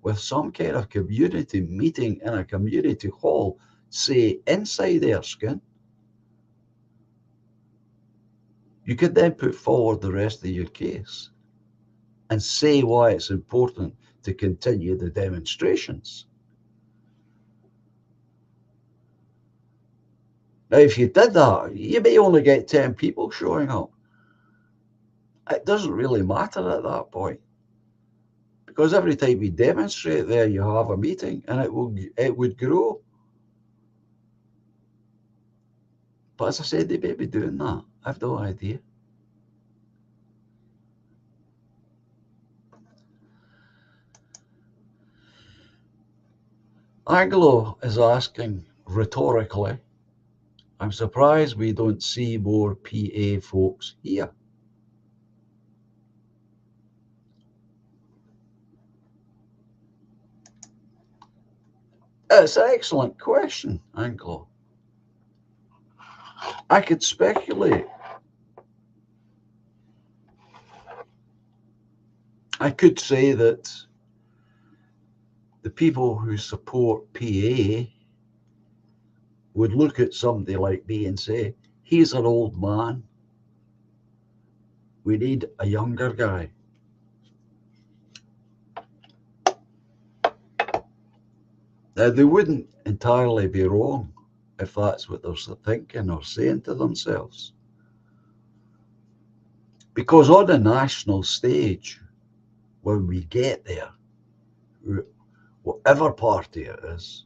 [SPEAKER 1] with some kind of community meeting in a community hall, say inside Erskine, you could then put forward the rest of your case and say why it's important to continue the demonstrations. Now, if you did that, you may only get 10 people showing up. It doesn't really matter at that point, because every time you demonstrate there, you have a meeting and it would grow. But as I said, they may be doing that. I have no idea. Anglo is asking rhetorically, I'm surprised we don't see more PA folks here. It's an excellent question, Anglo. I could speculate. I could say that the people who support PA would look at somebody like me and say, he's an old man. We need a younger guy. Now, they wouldn't entirely be wrong if that's what they're thinking or saying to themselves. Because on the national stage, when we get there, whatever party it is,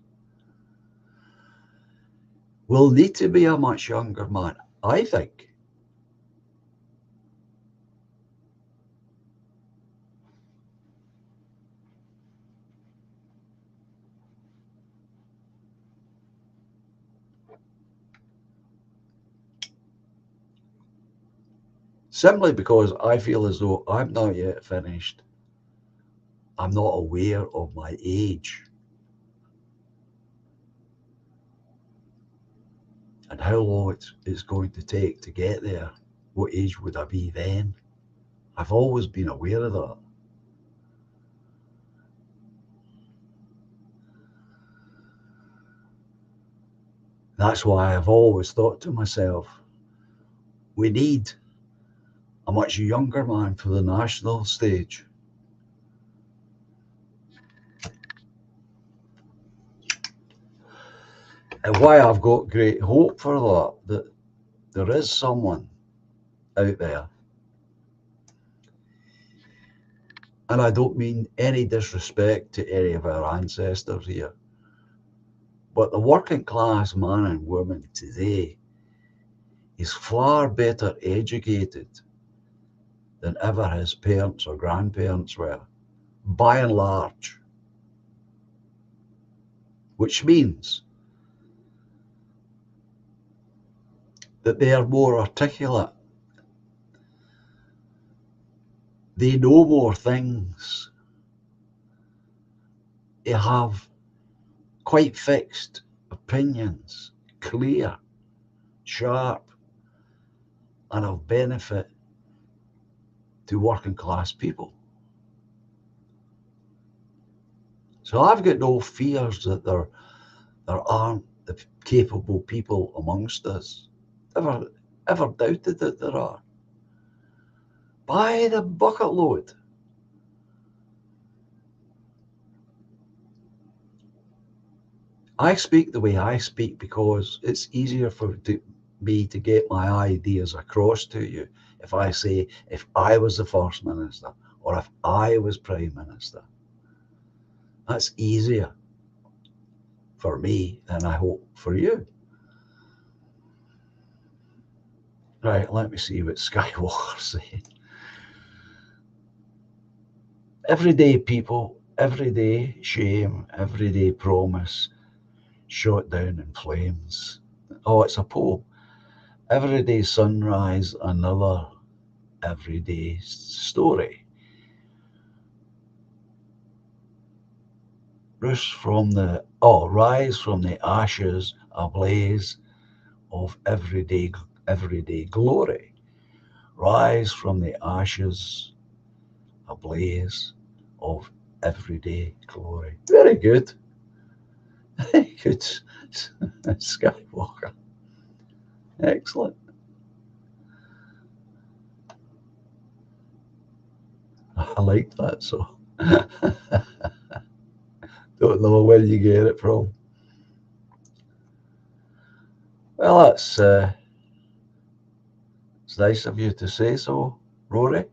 [SPEAKER 1] will need to be a much younger man, I think. simply because I feel as though I'm not yet finished. I'm not aware of my age and how long it's going to take to get there. What age would I be then? I've always been aware of that. That's why I've always thought to myself, we need a much younger man for the national stage. And why I've got great hope for that there is someone out there. And I don't mean any disrespect to any of our ancestors here, but the working class man and woman today is far better educated than ever his parents or grandparents were, by and large. Which means that they are more articulate. They know more things. They have quite fixed opinions, clear, sharp, and of benefit to working class people. So I've got no fears that there aren't the capable people amongst us. Ever doubted that there are? By the bucket load. I speak the way I speak because it's easier for me to get my ideas across to you if I say, if I was the First Minister or if I was Prime Minister. That's easier for me than I hope for you. Right, let me see what Skywalker's saying. Everyday people, everyday shame, everyday promise, shot down in flames. Oh, it's a poem. Everyday sunrise, another everyday story. Rise from the ashes, a blaze of everyday glory. Rise from the ashes, a blaze of everyday glory. Very good. Very good, Skywalker. Excellent. I like that. So don't know where you get it from. Well, it's nice of you to say so, Rory.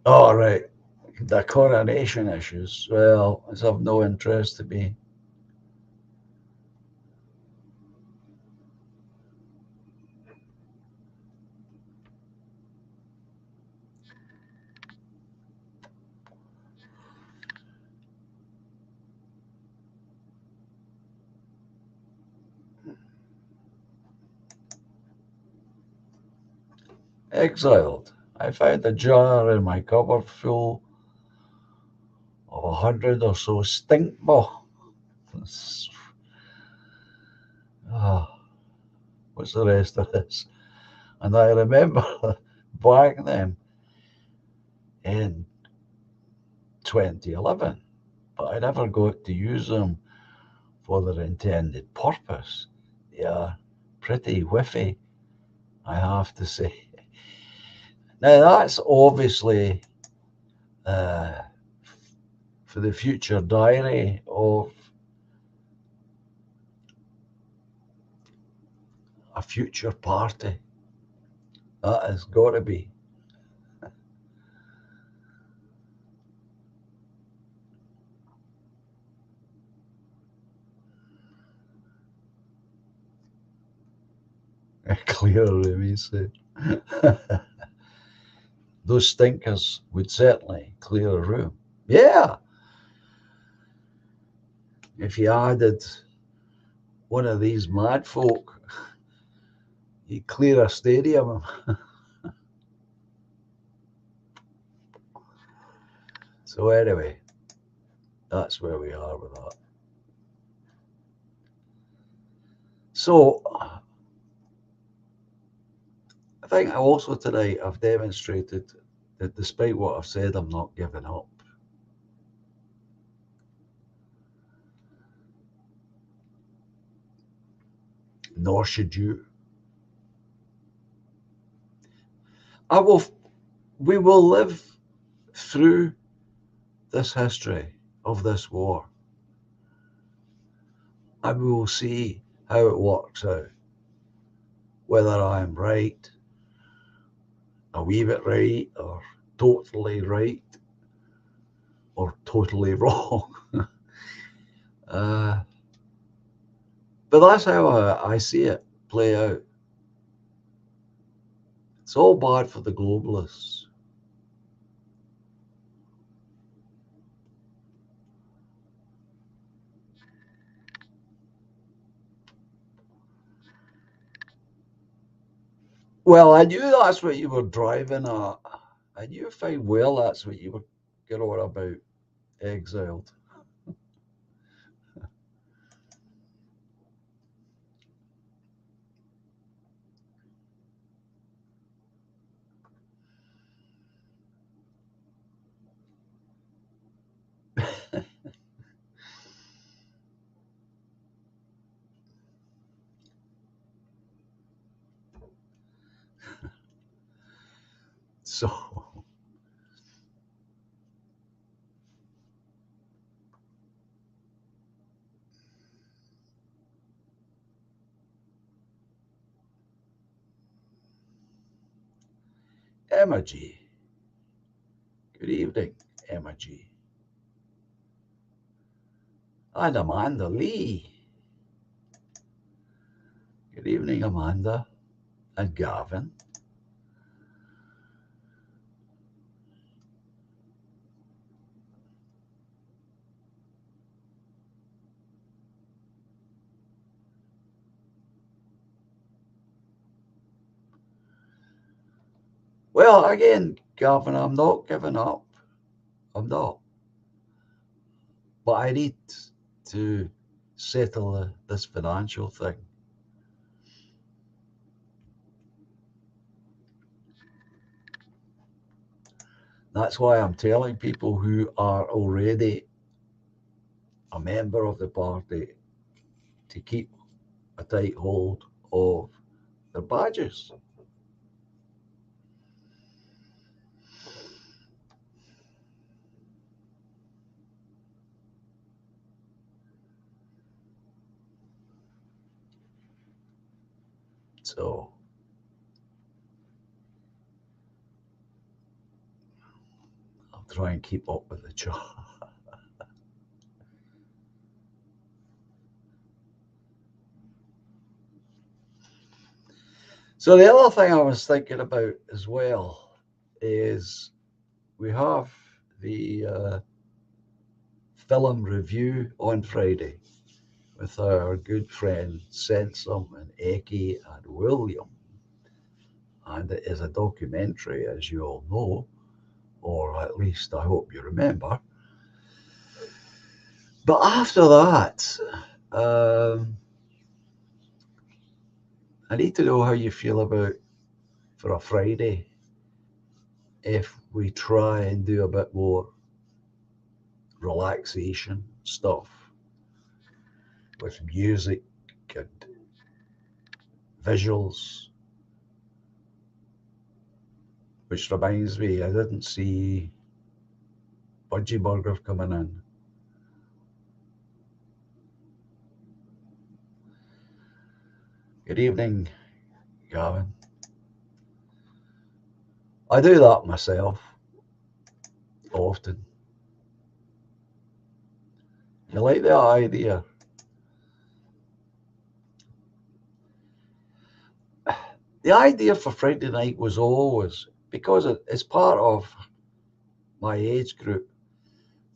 [SPEAKER 1] All right. The coronation issues. Well, it's of no interest to me. Exiled. I found a jar in my cupboard full of 100 or so stink oh, what's the rest of this? And I remember buying them in 2011, but I never got to use them for their intended purpose. They are pretty whiffy, I have to say. Now, that's obviously uh, for the future diary of a future party. That has got to be. Clearer, we say. Those stinkers would certainly clear a room. Yeah, if you added one of these mad folk, you clear a stadium. So anyway, that's where we are with that. So I think also tonight I've demonstrated that despite what I've said, I'm not giving up. Nor should you. We will live through this history of this war, and we will see how it works out. Whether I am right, a wee bit right, or totally wrong. But that's how I see it play out. It's all bad for the globalists. Well, I knew that's what you were driving at. I knew fine well that's what you were getting on about, exiled. So, Emma G. Good evening, Emma G. And Amanda Lee. Good evening, Amanda. And Gavin. Well, again, Gavin, I'm not giving up. I'm not. But I need to settle this financial thing. That's why I'm telling people who are already a member of the party to keep a tight hold of their badges. So I'll try and keep up with the chat. So the other thing I was thinking about as well is we have the film review on Friday with our good friend Sensum and Eki and William. And it is a documentary, as you all know, or at least I hope you remember. But after that, I need to know how you feel about for a Friday if we try and do a bit more relaxation stuff with music and visuals. Which reminds me, I didn't see Budgie Burger coming in. Good evening, Gavin. I do that myself often. You like the idea? The idea for Friday night was always, because it's part of my age group,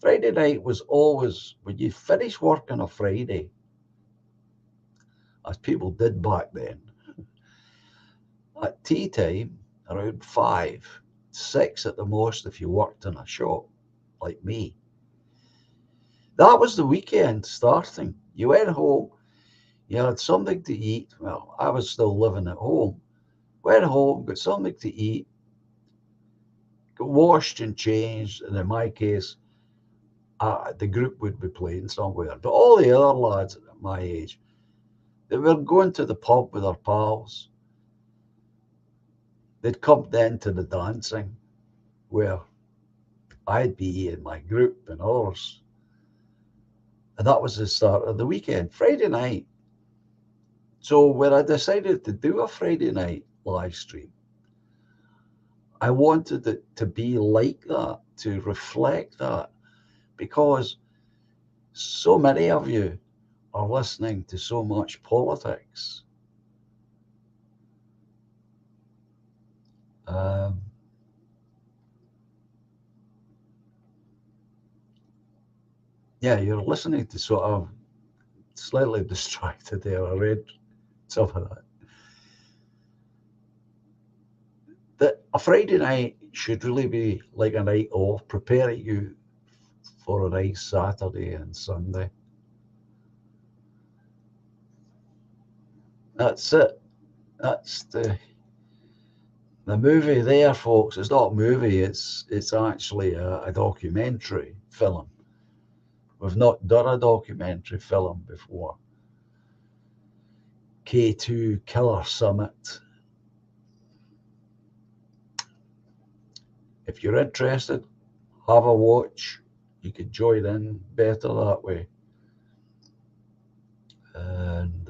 [SPEAKER 1] Friday night was always when you finish work on a Friday, as people did back then. At tea time, around 5, 6 at the most if you worked in a shop, like me. That was the weekend starting. You went home, you had something to eat. Well, I was still living at home. Went home, got something to eat, got washed and changed, and in my case, the group would be playing somewhere. But all the other lads at my age, they were going to the pub with their pals. They'd come then to the dancing, where I'd be in my group and others. And that was the start of the weekend, Friday night. So when I decided to do a Friday night live stream, I wanted it to be like that, to reflect that, because so many of you are listening to so much politics. Yeah, you're listening to sort of slightly distracted there. I read some of that. That a Friday night should really be like a night off, preparing you for a nice Saturday and Sunday. That's it. That's the movie there, folks. It's not a movie. It's actually a documentary film. We've not done a documentary film before. K2 Killer Summit. If you're interested, have a watch. You can join in better that way. And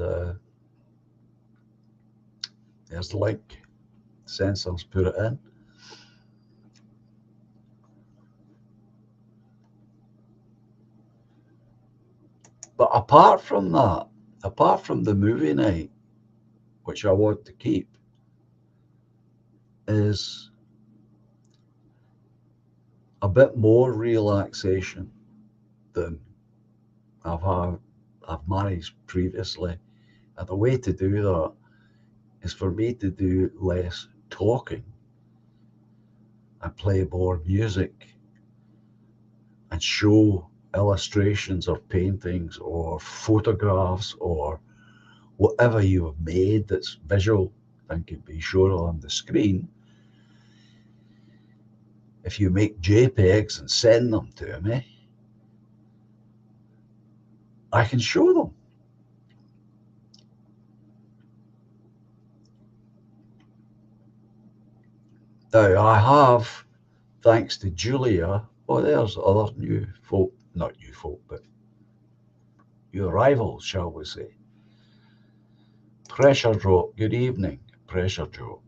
[SPEAKER 1] there's the link. Sensors put it in. But apart from that, apart from the movie night, which I want to keep, is a bit more relaxation than I've managed previously. And the way to do that is for me to do less talking and play more music and show illustrations or paintings or photographs or whatever you have made that's visual and can be shown on the screen. If you make JPEGs and send them to me, I can show them. Now, I have, thanks to Julia, there's other new folk, not new folk, but new arrivals, shall we say. Pressure Drop, good evening, Pressure Drop.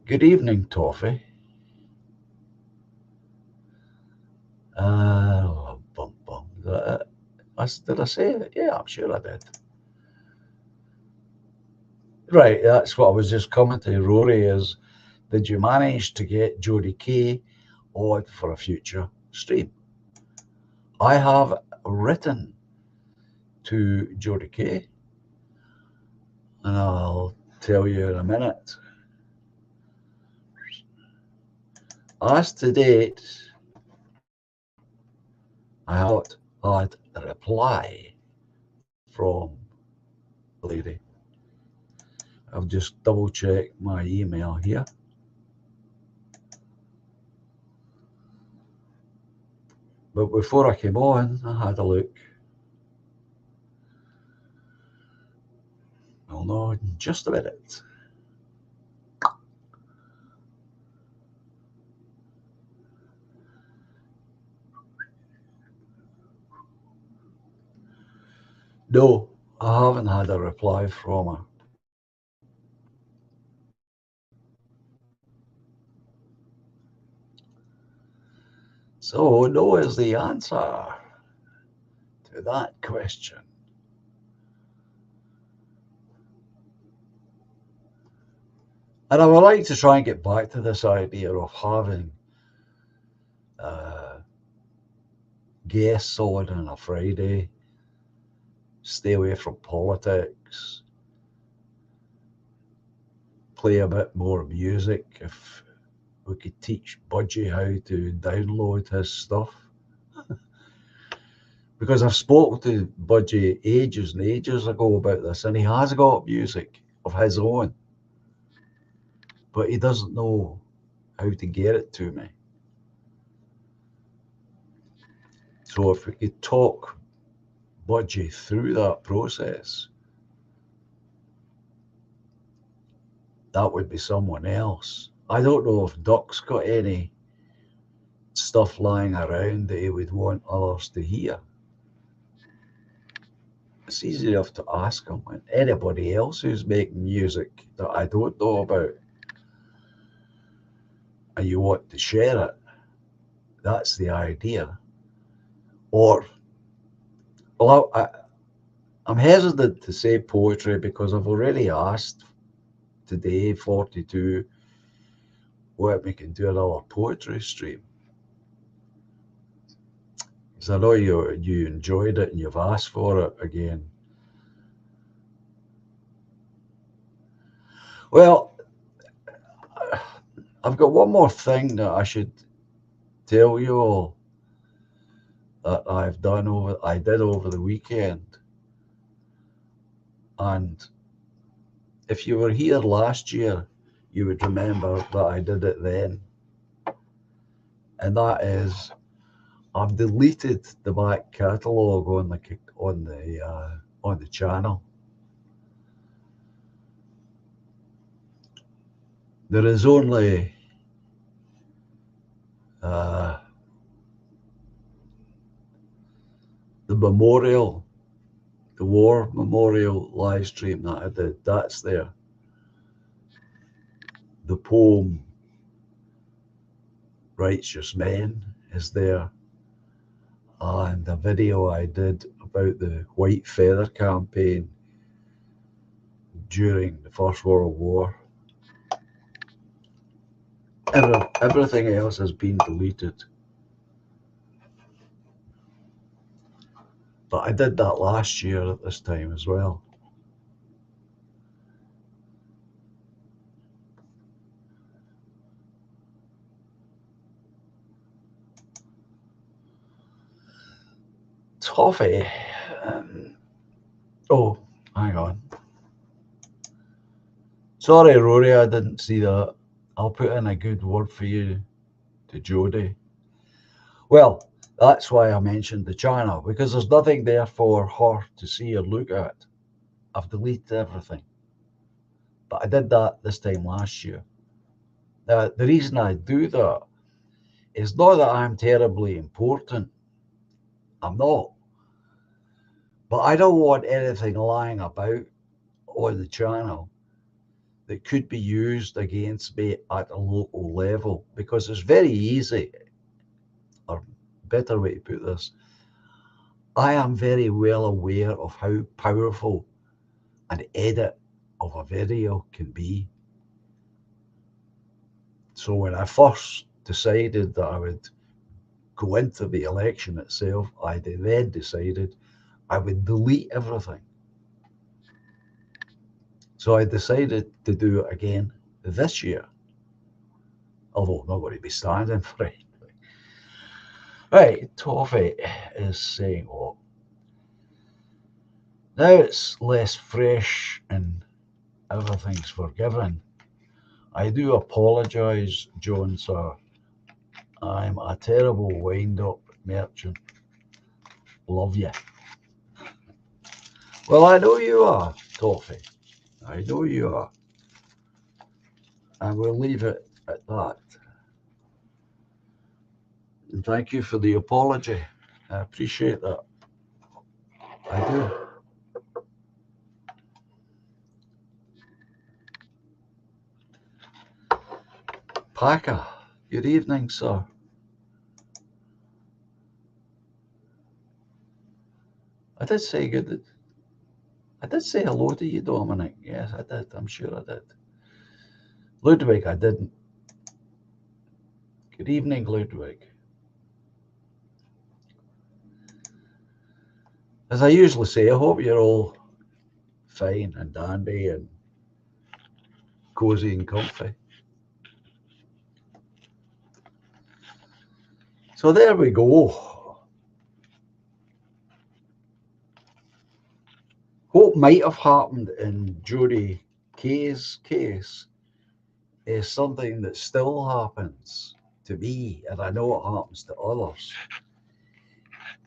[SPEAKER 1] Good evening, Toffee. Did I say it? Yeah, I'm sure I did. Right, that's what I was just commenting, Rory, is did you manage to get Jodie Kay on for a future stream? I have written to Jodie Kay, and I'll tell you in a minute. As to date, I have not had a reply from the lady. I'll just double check my email here. But before I came on, I had a look. Well, no, in just a minute. No, I haven't had a reply from her. So no is the answer to that question. And I would like to try and get back to this idea of having uh, guests on a Friday, stay away from politics, play a bit more music. If we could teach Budgie how to download his stuff. Because I've spoken to Budgie ages and ages ago about this, and he has got music of his own, but he doesn't know how to get it to me. So if we could talk Budgie through that process, that would be someone else. I don't know if Duck's got any stuff lying around that he would want others to hear. It's easy enough to ask him. And anybody else who's making music that I don't know about and you want to share it, that's the idea. Or, well, I'm hesitant to say poetry because I've already asked today, 42, what we can do another poetry stream. Because I know you enjoyed it and you've asked for it again. Well, I've got one more thing that I should tell you all that I did over the weekend. And if you were here last year, you would remember that I did it then. And that is, I've deleted the back catalogue on the channel. There is only uh, the memorial, the war memorial live stream that I did. That's there. The poem "Righteous Men" is there, and a video I did about the White Feather campaign during the First World War. Everything else has been deleted. But I did that last year at this time as well. Toffee. Oh, hang on. Sorry, Rory, I didn't see that. I'll put in a good word for you to Jodie. Well, that's why I mentioned the channel, because there's nothing there for her to see or look at. I've deleted everything. But I did that this time last year. Now, the reason I do that is not that I'm terribly important. I'm not. But I don't want anything lying about on the channel that could be used against me at a local level, because it's very easy, or better way to put this, I am very well aware of how powerful an edit of a video can be. So when I first decided that I would go into the election itself, I then decided I would delete everything. So I decided to do it again this year, although I'm not going to be standing for it. Right, Toffee is saying, oh, now it's less fresh and everything's forgiven. I do apologise, John, sir. I'm a terrible wind-up merchant. Love you. Well, I know you are, Toffee. I know you are. And we'll leave it at that. And thank you for the apology. I appreciate that. I do. Packer, good evening, sir. I did say good. I did say hello to you, Dominic. Yes, I did. I'm sure I did. Ludwig, I didn't. Good evening, Ludwig. As I usually say, I hope you're all fine and dandy and cozy and comfy. So there we go. What might have happened in Jody Kay's case is something that still happens to me, and I know it happens to others,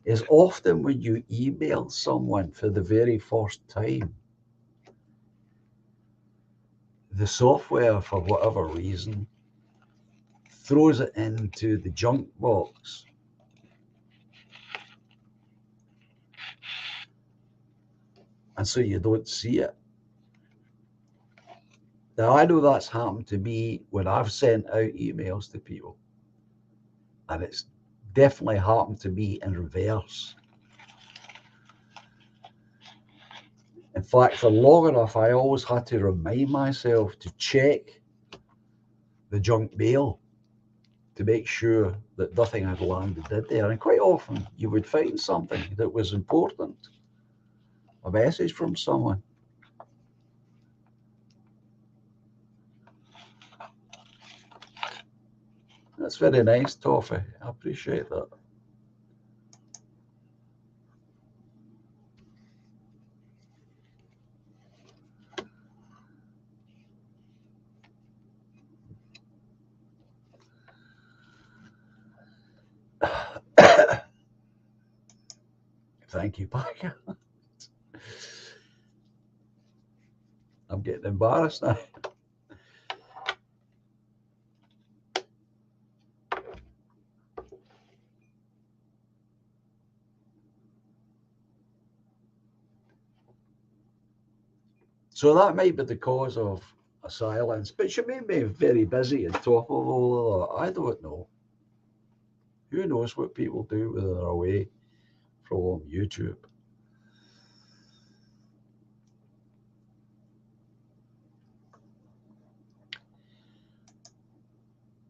[SPEAKER 1] is often when you email someone for the very first time, the software, for whatever reason, throws it into the junk box. And so you don't see it. Now, I know that's happened to me when I've sent out emails to people. And it's definitely happened to me in reverse. In fact, for long enough, I always had to remind myself to check the junk mail to make sure that nothing had landed in there. And quite often, you would find something that was important, a message from someone. That's very nice, Toffee. I appreciate that. Thank you, Parker. I'm getting embarrassed now. So that might be the cause of a silence, but she may be very busy on top of all of that. I don't know. Who knows what people do when they're away from YouTube?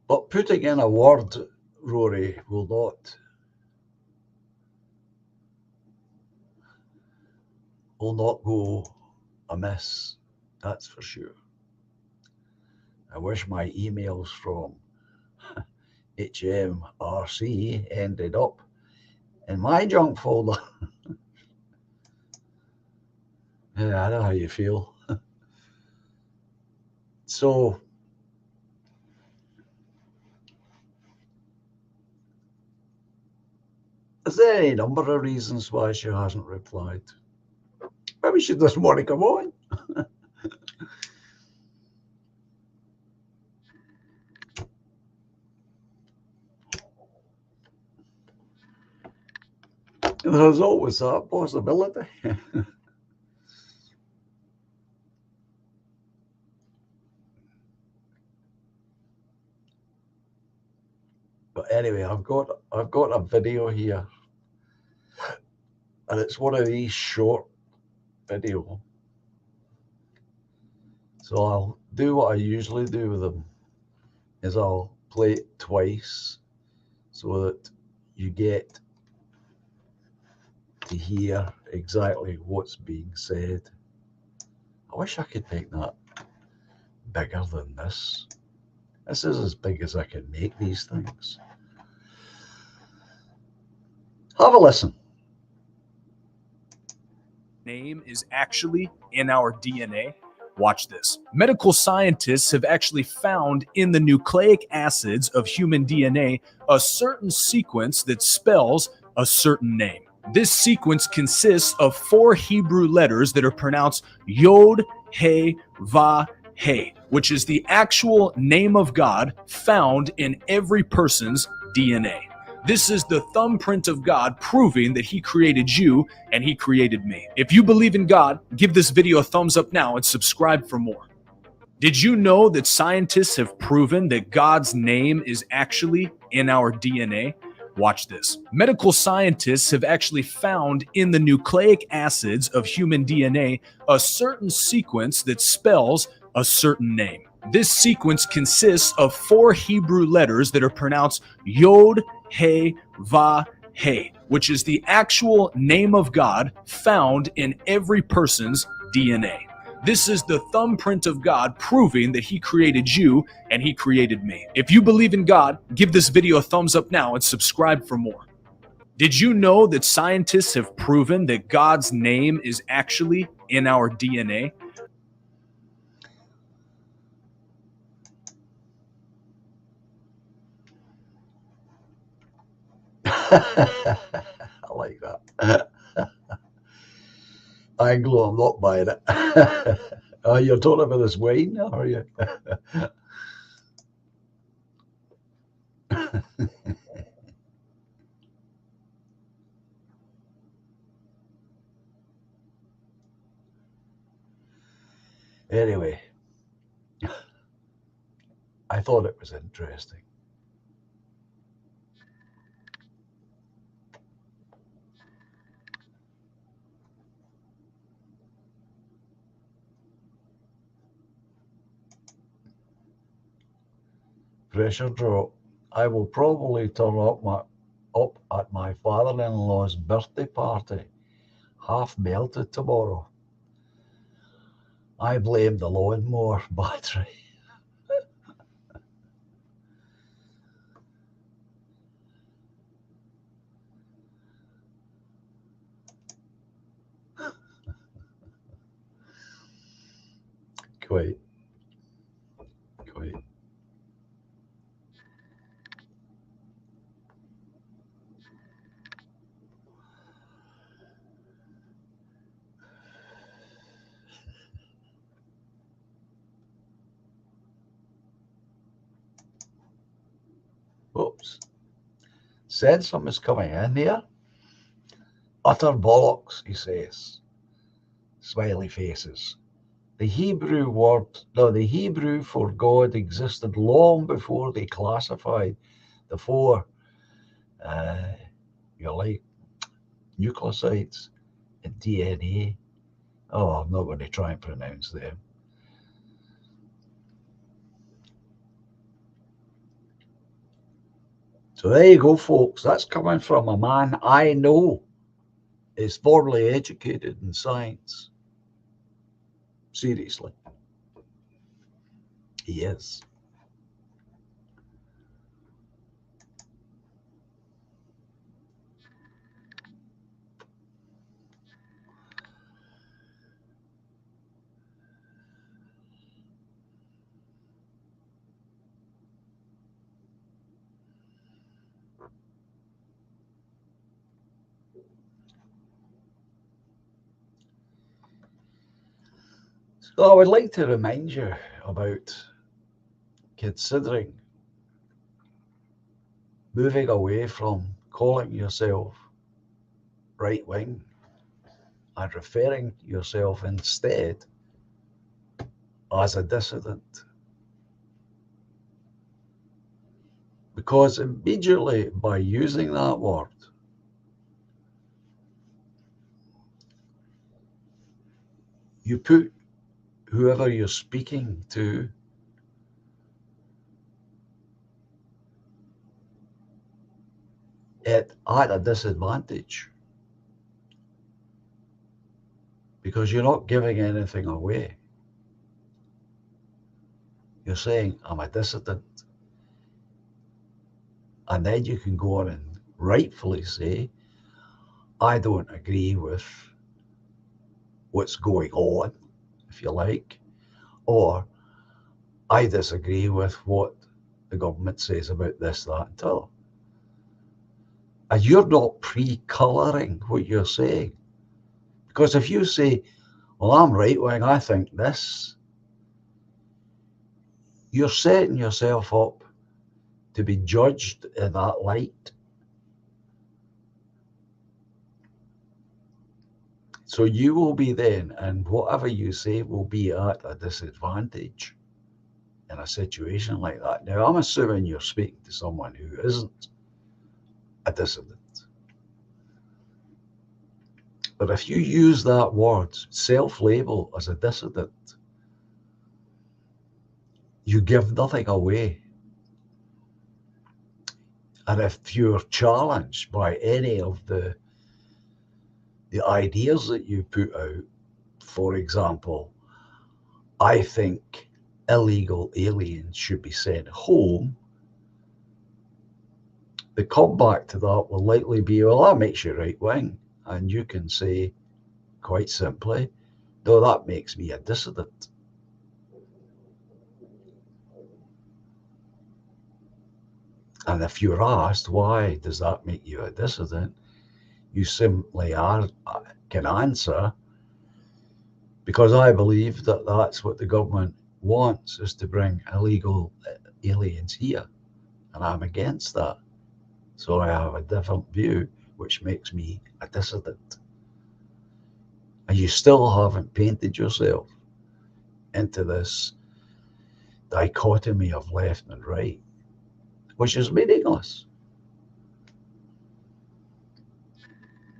[SPEAKER 1] But putting in a word, Rory, will not go amiss. That's for sure. I wish my emails from HMRC ended up in my junk folder. Yeah, I know how you feel. So, is there any number of reasons why she hasn't replied? Maybe she doesn't want to come on. There's always that possibility. But anyway, I've got a video here, and it's one of these short videos. So I'll do what I usually do with them, is I'll play it twice so that you get to hear exactly what's being said. I wish I could make that bigger than this. This is as big as I can make these things. Have a listen.
[SPEAKER 3] Name is actually in our DNA. Watch this. Medical scientists have actually found in the nucleic acids of human DNA a certain sequence that spells a certain name. This sequence consists of 4 Hebrew letters that are pronounced Yod, He, Va, He, which is the actual name of God found in every person's DNA. This is the thumbprint of God proving that he created you and he created me. If you believe in God, give this video a thumbs up now and subscribe for more. Did you know that scientists have proven that God's name is actually in our DNA? Watch this. Medical scientists have actually found in the nucleic acids of human DNA a certain sequence that spells a certain name. This sequence consists of 4 Hebrew letters that are pronounced Yod, He, Va, He, which is the actual name of God found in every person's DNA. This is the thumbprint of God proving that He created you and He created me. If you believe in God, give this video a thumbs up now and subscribe for more. Did you know that scientists have proven that God's name is actually in our DNA?
[SPEAKER 1] I like that. Anglo, I'm not buying it. Oh, you're talking about this wine, are you? Anyway, I thought it was interesting. Pressure drop. I will probably turn up at my father-in-law's birthday party, half melted tomorrow. I blame the lawnmower battery. Quite. Oops. Sensum is coming in here. Utter bollocks, he says. Smiley faces. The Hebrew for God existed long before they classified the 4, nucleosides in DNA. Oh, I'm not going to try and pronounce them. So there you go, folks. That's coming from a man I know is formally educated in science. Seriously. He is. So I would like to remind you about considering moving away from calling yourself right wing and referring yourself instead as a dissident. Because immediately by using that word, you put whoever you're speaking to at a disadvantage, because you're not giving anything away. You're saying, I'm a dissident. And then you can go on and rightfully say, I don't agree with what's going on, if you like, or I disagree with what the government says about this, that, and t'other. And you're not pre-colouring what you're saying. Because if you say, well, I'm right wing, I think this, you're setting yourself up to be judged in that light. So you will be then, and whatever you say will be at a disadvantage in a situation like that. Now, I'm assuming you're speaking to someone who isn't a dissident. But if you use that word, self-label as a dissident, you give nothing away. And if you're challenged by any of the ideas that you put out, for example, I think illegal aliens should be sent home, the comeback to that will likely be, well, that makes you right wing. And you can say, quite simply, no, that makes me a dissident. And if you're asked, why does that make you a dissident? You simply can answer, because I believe that that's what the government wants, is to bring illegal aliens here. And I'm against that. So I have a different view, which makes me a dissident. And you still haven't painted yourself into this dichotomy of left and right, which is meaningless.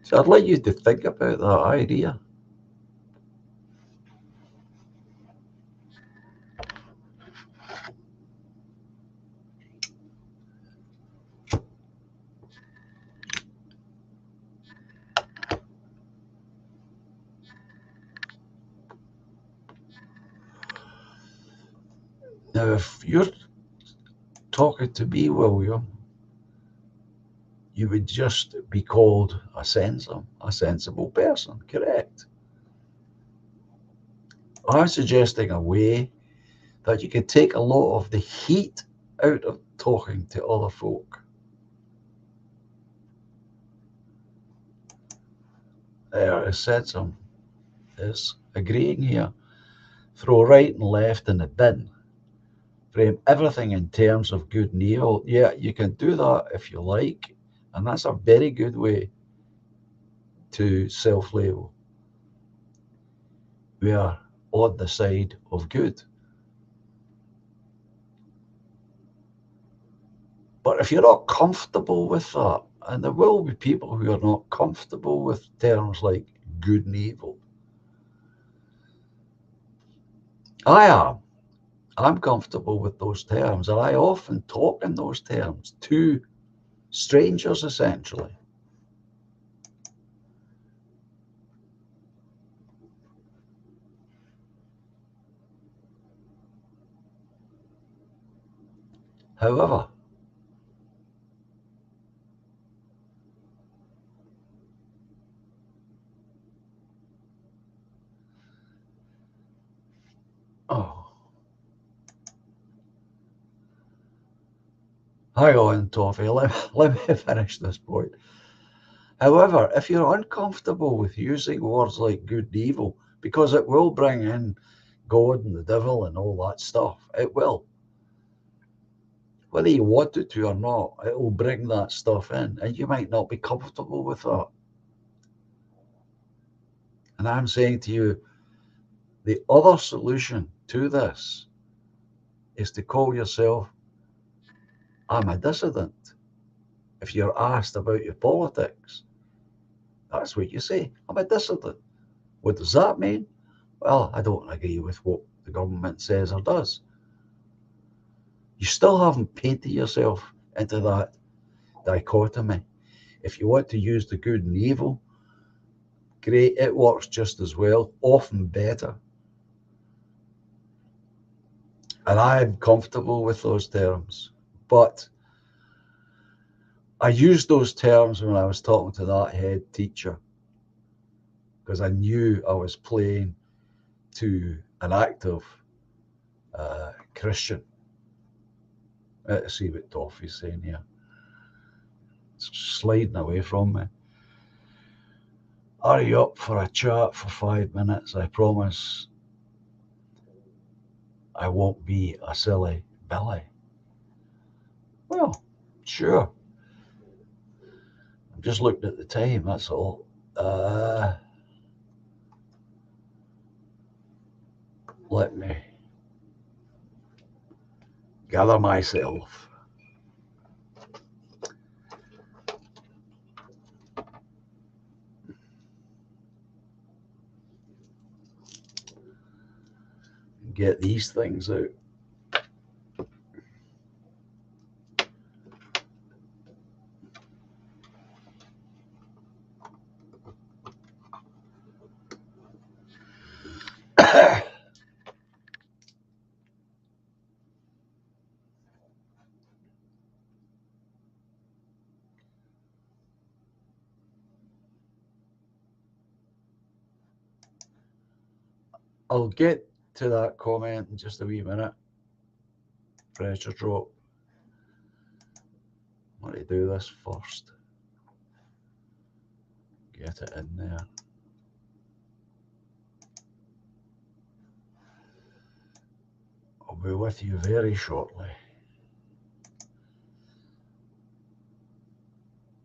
[SPEAKER 1] So I'd like you to think about that idea. Now, if you're talking to me, William, you would just be called a sensible person, correct? I'm suggesting a way that you can take a lot of the heat out of talking to other folk. There is sensible, is agreeing here. Throw right and left in the bin. Frame everything in terms of good and evil. Yeah, you can do that if you like, and that's a very good way to self-label. We are on the side of good. But if you're not comfortable with that, and there will be people who are not comfortable with terms like good and evil. I am. I'm comfortable with those terms, and I often talk in those terms to strangers, essentially. However, hang on, Toffee, let me finish this point. However, if you're uncomfortable with using words like good and evil, because it will bring in God and the devil and all that stuff, it will. Whether you want it to or not, it will bring that stuff in, and you might not be comfortable with that. And I'm saying to you, the other solution to this is to call yourself, I'm a dissident. If you're asked about your politics, that's what you say, I'm a dissident. What does that mean? Well, I don't agree with what the government says or does. You still haven't painted yourself into that dichotomy. If you want to use the good and evil, great, it works just as well, often better. And I'm comfortable with those terms. But I used those terms when I was talking to that head teacher, because I knew I was playing to an active Christian. Let's see what Toffee's saying here. It's sliding away from me. Are you up for a chat for 5 minutes? I promise I won't be a silly Billy. Well, sure. I'm just looking at the time, that's all. Let me gather myself. Get these things out. I'll get to that comment in just a wee minute. Pressure drop. I want to do this first. Get it in there. I'll be with you very shortly.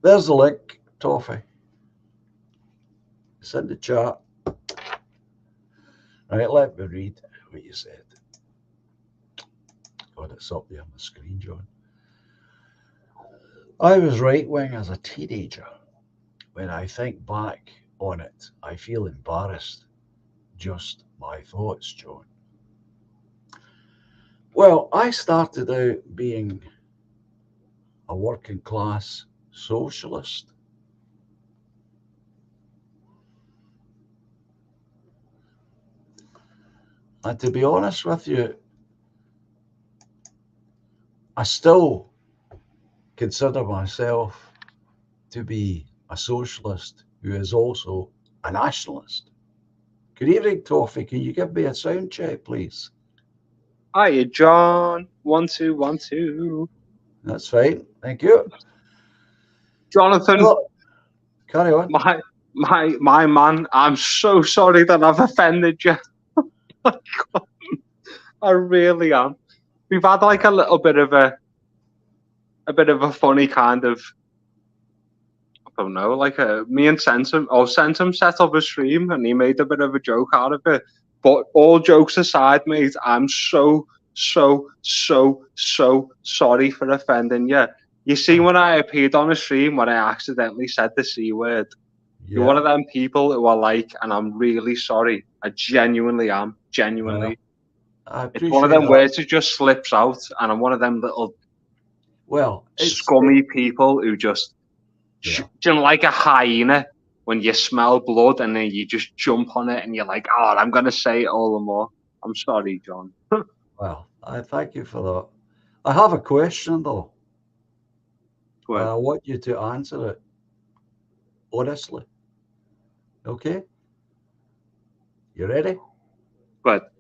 [SPEAKER 1] There's the link, Toffee. It's in the chat. Right, let me read what you said. God, it's up there on the screen, John. I was right-wing as a teenager. When I think back on it, I feel embarrassed. Just my thoughts, John. Well, I started out being a working class socialist. And to be honest with you, I still consider myself to be a socialist who is also a nationalist. Good evening, Toffee. Can you give me a sound check, please?
[SPEAKER 4] Hiya, John. 1 2 1 2.
[SPEAKER 1] That's fine. Thank you.
[SPEAKER 4] Jonathan,
[SPEAKER 1] Well, carry on.
[SPEAKER 4] my man, I'm so sorry that I've offended you. I really am. We've had like a little bit of a funny kind of, I don't know, like me and Centum set up a stream and he made a bit of a joke out of it. But all jokes aside, mate, I'm so sorry for offending you. You see, when I appeared on a stream when I accidentally said the C word,
[SPEAKER 1] Yeah.
[SPEAKER 4] you're one of them people who are like, and I'm really sorry. I genuinely am. Genuinely.
[SPEAKER 1] I
[SPEAKER 4] It's one of
[SPEAKER 1] appreciate
[SPEAKER 4] them
[SPEAKER 1] that.
[SPEAKER 4] words that just slips out, and I'm one of them little scummy people who just, like a hyena when you smell blood and then you just jump on it and you're like, oh, I'm going to say it all the more. I'm sorry, John.
[SPEAKER 1] Well, I thank you for that. I have a question, though.
[SPEAKER 4] Well,
[SPEAKER 1] I want you to answer it honestly. Okay? You ready?
[SPEAKER 4] but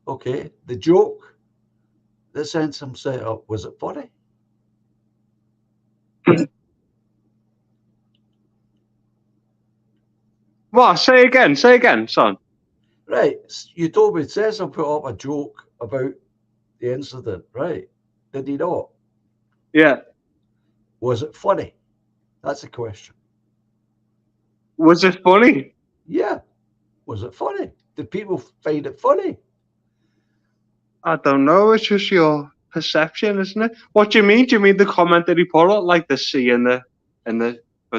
[SPEAKER 1] Okay. The joke that Centum set up, was it funny?
[SPEAKER 4] what? Say again, son.
[SPEAKER 1] Right. You told me Centum put up a joke about the incident, right? Did he not?
[SPEAKER 4] Yeah.
[SPEAKER 1] Was it funny? That's the question.
[SPEAKER 4] Was it funny?
[SPEAKER 1] Yeah. Was it funny? Did people find it funny?
[SPEAKER 4] I don't know. It's just your perception, isn't it? What do you mean? Do you mean the comment that he put up, like the C in the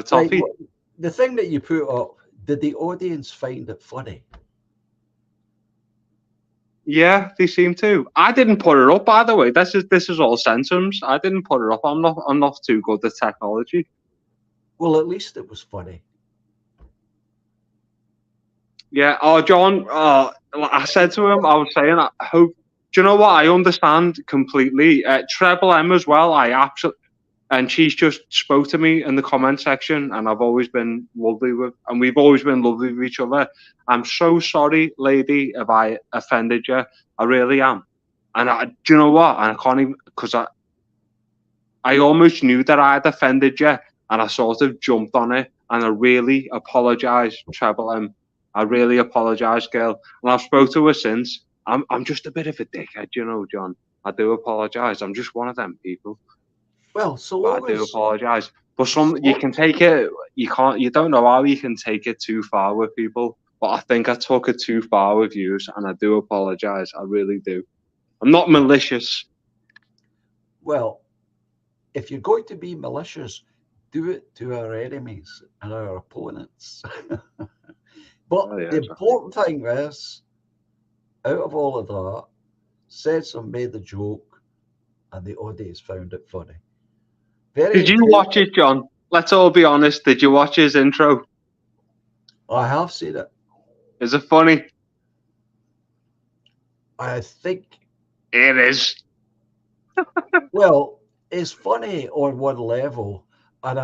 [SPEAKER 4] toffee?
[SPEAKER 1] Right, the thing that you put up, did the audience find it funny?
[SPEAKER 4] Yeah, they seem to. I didn't put it up, by the way. This is all Centums. I didn't put it up. I'm not too good at technology.
[SPEAKER 1] Well, at least it was funny.
[SPEAKER 4] Yeah. Oh, John. I said to him, I was saying, I hope. Do you know what? I understand completely. Treble M as well. I absolutely. And she's just spoke to me in the comment section, and I've always been lovely with, and we've always been lovely with each other. I'm so sorry, lady, if I offended you. I really am. And do you know what? And I can't even, because I almost knew that I had offended you, and I sort of jumped on it, and I really apologise, Treble M. I really apologise, girl. And I've spoke to her since. I'm just a bit of a dickhead, you know, John. I do apologise. I'm just one of them people.
[SPEAKER 1] Well, so long
[SPEAKER 4] I do
[SPEAKER 1] as
[SPEAKER 4] apologise, but you can take it. You can't. You don't know how you can take it too far with people. But I think I took it too far with you, and I do apologise. I really do. I'm not malicious.
[SPEAKER 1] Well, if you're going to be malicious, do it to our enemies and our opponents. But the important thing is, out of all of that, Centum made the joke, and the audience found it funny.
[SPEAKER 4] Did you watch it, John? Let's all be honest. Did you watch his intro?
[SPEAKER 1] I have seen it.
[SPEAKER 4] Is it funny?
[SPEAKER 1] I think,
[SPEAKER 4] It is.
[SPEAKER 1] well, it's funny on one level, and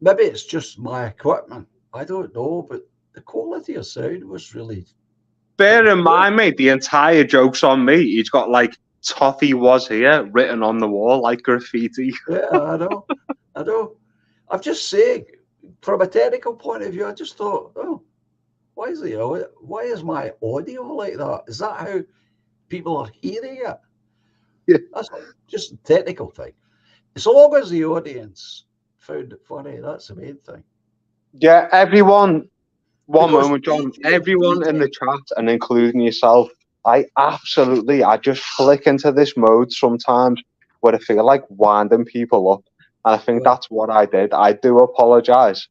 [SPEAKER 1] maybe it's just my equipment. I don't know, but the quality of sound was really
[SPEAKER 4] Bear
[SPEAKER 1] pretty
[SPEAKER 4] in
[SPEAKER 1] good.
[SPEAKER 4] mind, mate, the entire joke's on me. He's got like Toffee was here written on the wall like graffiti.
[SPEAKER 1] Yeah, I know. I know. I'm just saying, from a technical point of view, I just thought, oh, why is my audio like that? Is that how people are hearing it?
[SPEAKER 4] Yeah.
[SPEAKER 1] That's just a technical thing. As long as the audience found it funny, that's the main thing.
[SPEAKER 4] Yeah, everyone, one
[SPEAKER 1] Because
[SPEAKER 4] moment, John. Everyone in the chat and including yourself, I just flick into this mode sometimes where I feel like winding people up. And I think
[SPEAKER 1] well,
[SPEAKER 4] that's what I did. I do apologize.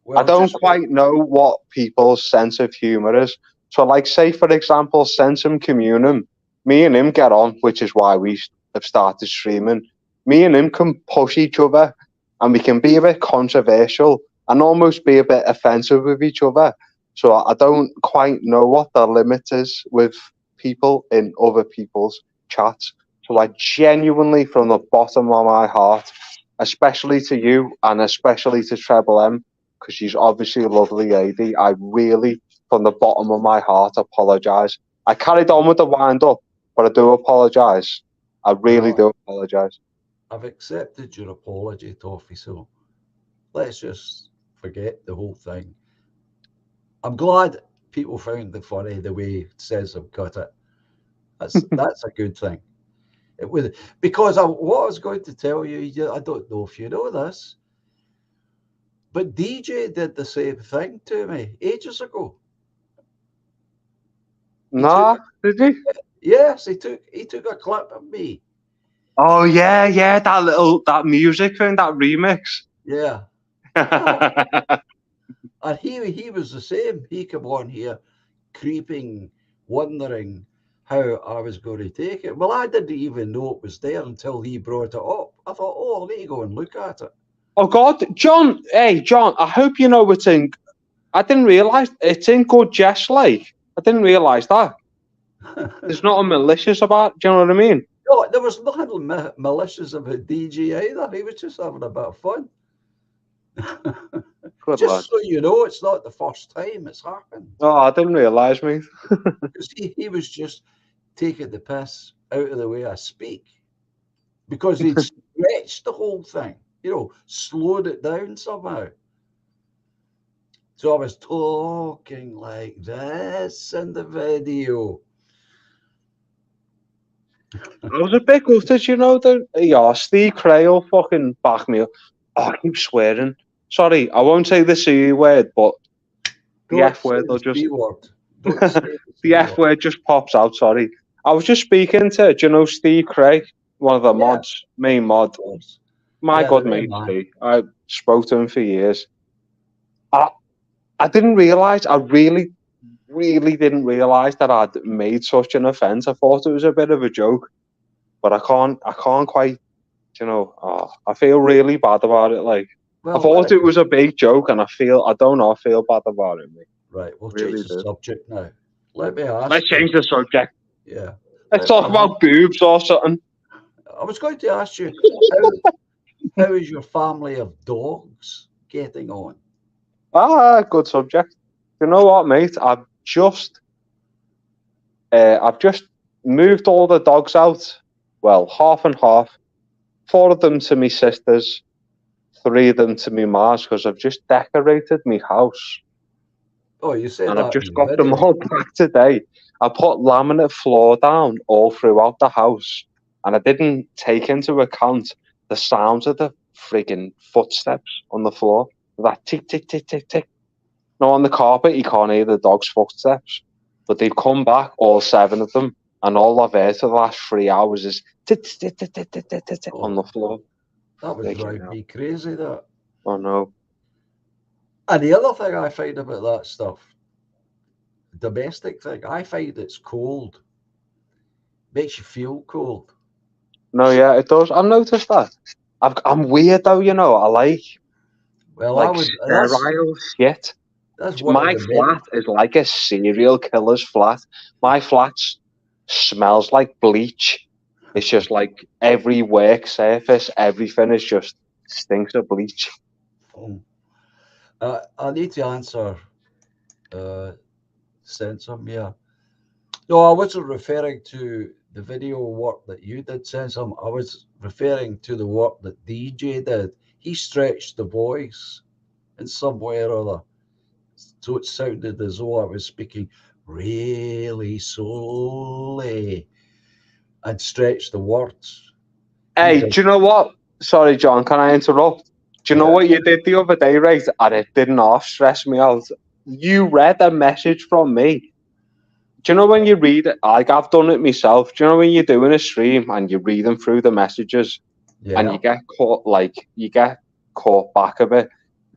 [SPEAKER 4] I
[SPEAKER 1] well,
[SPEAKER 4] don't
[SPEAKER 1] just
[SPEAKER 4] quite know what people's sense of humor is. So, like, say, for example, Sensum Communum, me and him get on, which is why we have started streaming. Me and him can push each other and we can be a bit controversial and almost be a bit offensive with each other. So, I don't quite know what the limit is with people in other people's chats. So, I genuinely, from the bottom of my heart, especially to you and especially to Treble M, because she's obviously a lovely lady. I really, from the bottom of my heart, apologise. I carried on with the wind up, but I do apologise. I really do apologise.
[SPEAKER 1] I've accepted your apology, Toffee. So let's just forget the whole thing. I'm glad people found the funny the way Sesame cut it. That's a good thing. It was because what I was going to tell you. I don't know if you know this, but DJ did the same thing to me ages ago.
[SPEAKER 4] Nah, did he?
[SPEAKER 1] Yes, he took a clip of me.
[SPEAKER 4] Oh yeah, that music thing, that remix.
[SPEAKER 1] Yeah. And he was the same. He came on here creeping, wondering how I was going to take it. Well, I didn't even know it was there until he brought it up. I thought, oh, I need to go and look at it.
[SPEAKER 4] Oh God, John! Hey, John! I hope you know it's in. I didn't realise it's in good jest. Like I didn't realise that. There's not a malicious about. Do you know what I mean?
[SPEAKER 1] No, there was nothing malicious about DJ either. He was just having a bit of fun.
[SPEAKER 4] Good
[SPEAKER 1] Just
[SPEAKER 4] lad.
[SPEAKER 1] so you know, it's not the first time it's happened.
[SPEAKER 4] Oh, I didn't realise, mate.
[SPEAKER 1] Because he was just taking the piss out of the way I speak. Because he'd stretched the whole thing, slowed it down somehow. So I was talking like this in the video.
[SPEAKER 4] I was a bit gutted, Steve Cray will fucking back me up. Oh, I keep swearing. Sorry, I won't say the C word, but the F word will just...
[SPEAKER 1] Don't say
[SPEAKER 4] the F word just pops out, sorry. I was just speaking to, Steve Cray, one of the mods, main mod. My good mate, Steve. I spoke to him for years. I didn't realise, I really didn't realise that I'd made such an offence. I thought it was a bit of a joke, but I can't quite, I feel really bad about it. Like, I thought it was a big joke, and I feel bad about it, mate.
[SPEAKER 1] Right, we'll change the subject now. Let me ask.
[SPEAKER 4] Let's change the subject.
[SPEAKER 1] Yeah.
[SPEAKER 4] Let's talk about boobs or something.
[SPEAKER 1] I was going to ask you, how is your family of dogs getting on?
[SPEAKER 4] Good subject. You know what, mate? I've just moved all the dogs out. Well, half and half. 4 of them to my sisters, 3 of them to my ma's, because I've just decorated my house.
[SPEAKER 1] Oh, you said
[SPEAKER 4] and
[SPEAKER 1] that.
[SPEAKER 4] I've just got them all back today. I put laminate floor down all throughout the house, and I didn't take into account the sounds of the frigging footsteps on the floor. That tick, tick, tick, tick, tick. Now, on the carpet, you can't hear the dog's footsteps, but they've come back, all 7 of them, and all I've heard for the last 3 hours is tick, tick, tick, tick, tick, tick, tick, on the floor.
[SPEAKER 1] That was driving me crazy, that.
[SPEAKER 4] I know.
[SPEAKER 1] And the other thing I find about that stuff, domestic thing, I find it's cold. Makes you feel cold.
[SPEAKER 4] No, yeah, it does. I've noticed that. I'm weird though, I like.
[SPEAKER 1] Well,
[SPEAKER 4] like sterile shit.
[SPEAKER 1] That's
[SPEAKER 4] my flat is like a serial killer's flat. My flat's smells like bleach. It's just like every work surface, everything is just stinks of bleach.
[SPEAKER 1] Oh. I need to answer Sensum, yeah. No, I wasn't referring to the video work that you did, Sensum. I was referring to the work that DJ did. He stretched the voice in some way or other. So it sounded as though I was speaking really slowly and stretched the words.
[SPEAKER 4] Hey, do you know what? Sorry, John, can I interrupt? Do you know
[SPEAKER 1] Yeah.
[SPEAKER 4] what you did the other day, right? And it didn't half stress me out. You read a message from me. Do you know when you read it? Like, I've done it myself. Do you know when you're doing a stream and you're reading through the messages and you get caught back a bit?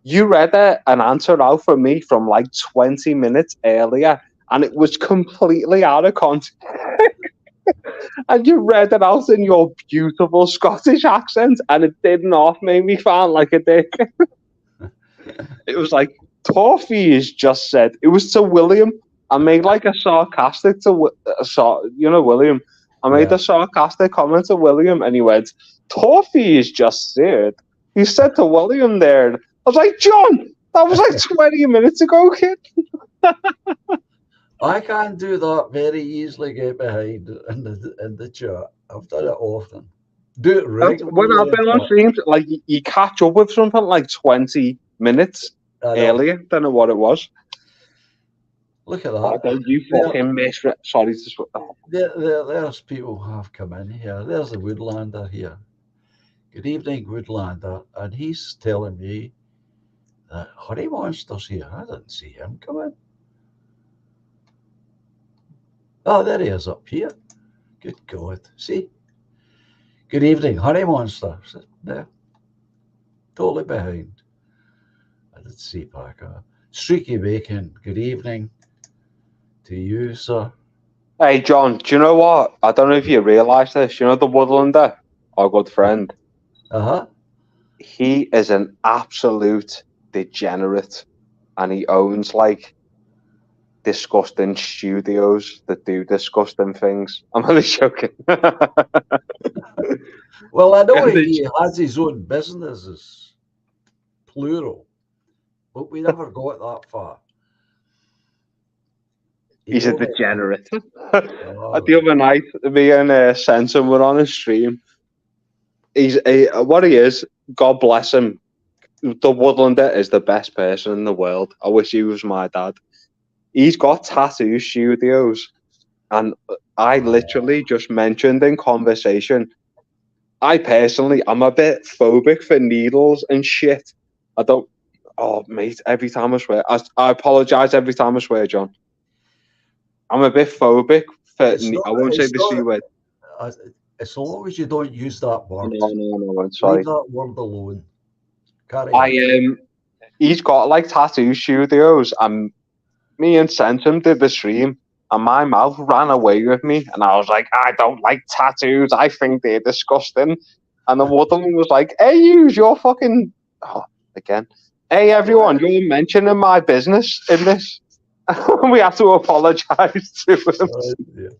[SPEAKER 4] You read an answer out for me from like 20 minutes earlier, and it was completely out of context. And you read it out in your beautiful Scottish accent, and it did not make me sound like a dick. It was like, Toffee is just said, it was to William. I made like a sarcastic to, William. I made a sarcastic comment to William, and he went, Toffee is just said. He said to William there. I was like, John, that was like 20 minutes ago, kid.
[SPEAKER 1] I can do that very easily, get behind in the chat. I've done it often. Do it regularly.
[SPEAKER 4] When I've been on streams, like you catch up with something like 20 minutes earlier than what it was.
[SPEAKER 1] Look at that.
[SPEAKER 4] Oh, you fucking missed it. Sorry to
[SPEAKER 1] there's people who have come in here. There's the Woodlander here. Good evening, Woodlander. And he's telling me that Honey Monster's here. I didn't see him come in. Oh, there he is up here. Good God. See? Good evening, Honey Monster. There. Totally behind. I did see Packer. Streaky Bacon. Good evening to you, sir.
[SPEAKER 4] Hey, John, do you know what? I don't know if you realise this. You know the Woodlander, our good friend?
[SPEAKER 1] Uh-huh.
[SPEAKER 4] He is an absolute degenerate, and he owns, like, disgusting studios that do disgusting things. I'm only joking.
[SPEAKER 1] Well, I know he has his own businesses, plural, but we never got that far.
[SPEAKER 4] He's a degenerate. The other night, me and Sensen were on a stream. What he is, God bless him. The Woodlander is the best person in the world. I wish he was my dad. He's got tattoo studios, and I literally just mentioned in conversation, I'm a bit phobic for needles and shit. I don't, oh mate, every time I swear, I apologise every time I swear, John. I'm a bit phobic for, I won't say the C word.
[SPEAKER 1] As long as you don't use that word.
[SPEAKER 4] No, I'm sorry.
[SPEAKER 1] Leave that word alone.
[SPEAKER 4] He's got like tattoo studios, and me and Sentum did the stream, and my mouth ran away with me, and I was like, I don't like tattoos, I think they're disgusting. And the woman was like, hey, you're fucking, again, hey everyone, you're mentioning my business in this. We have to apologise to him.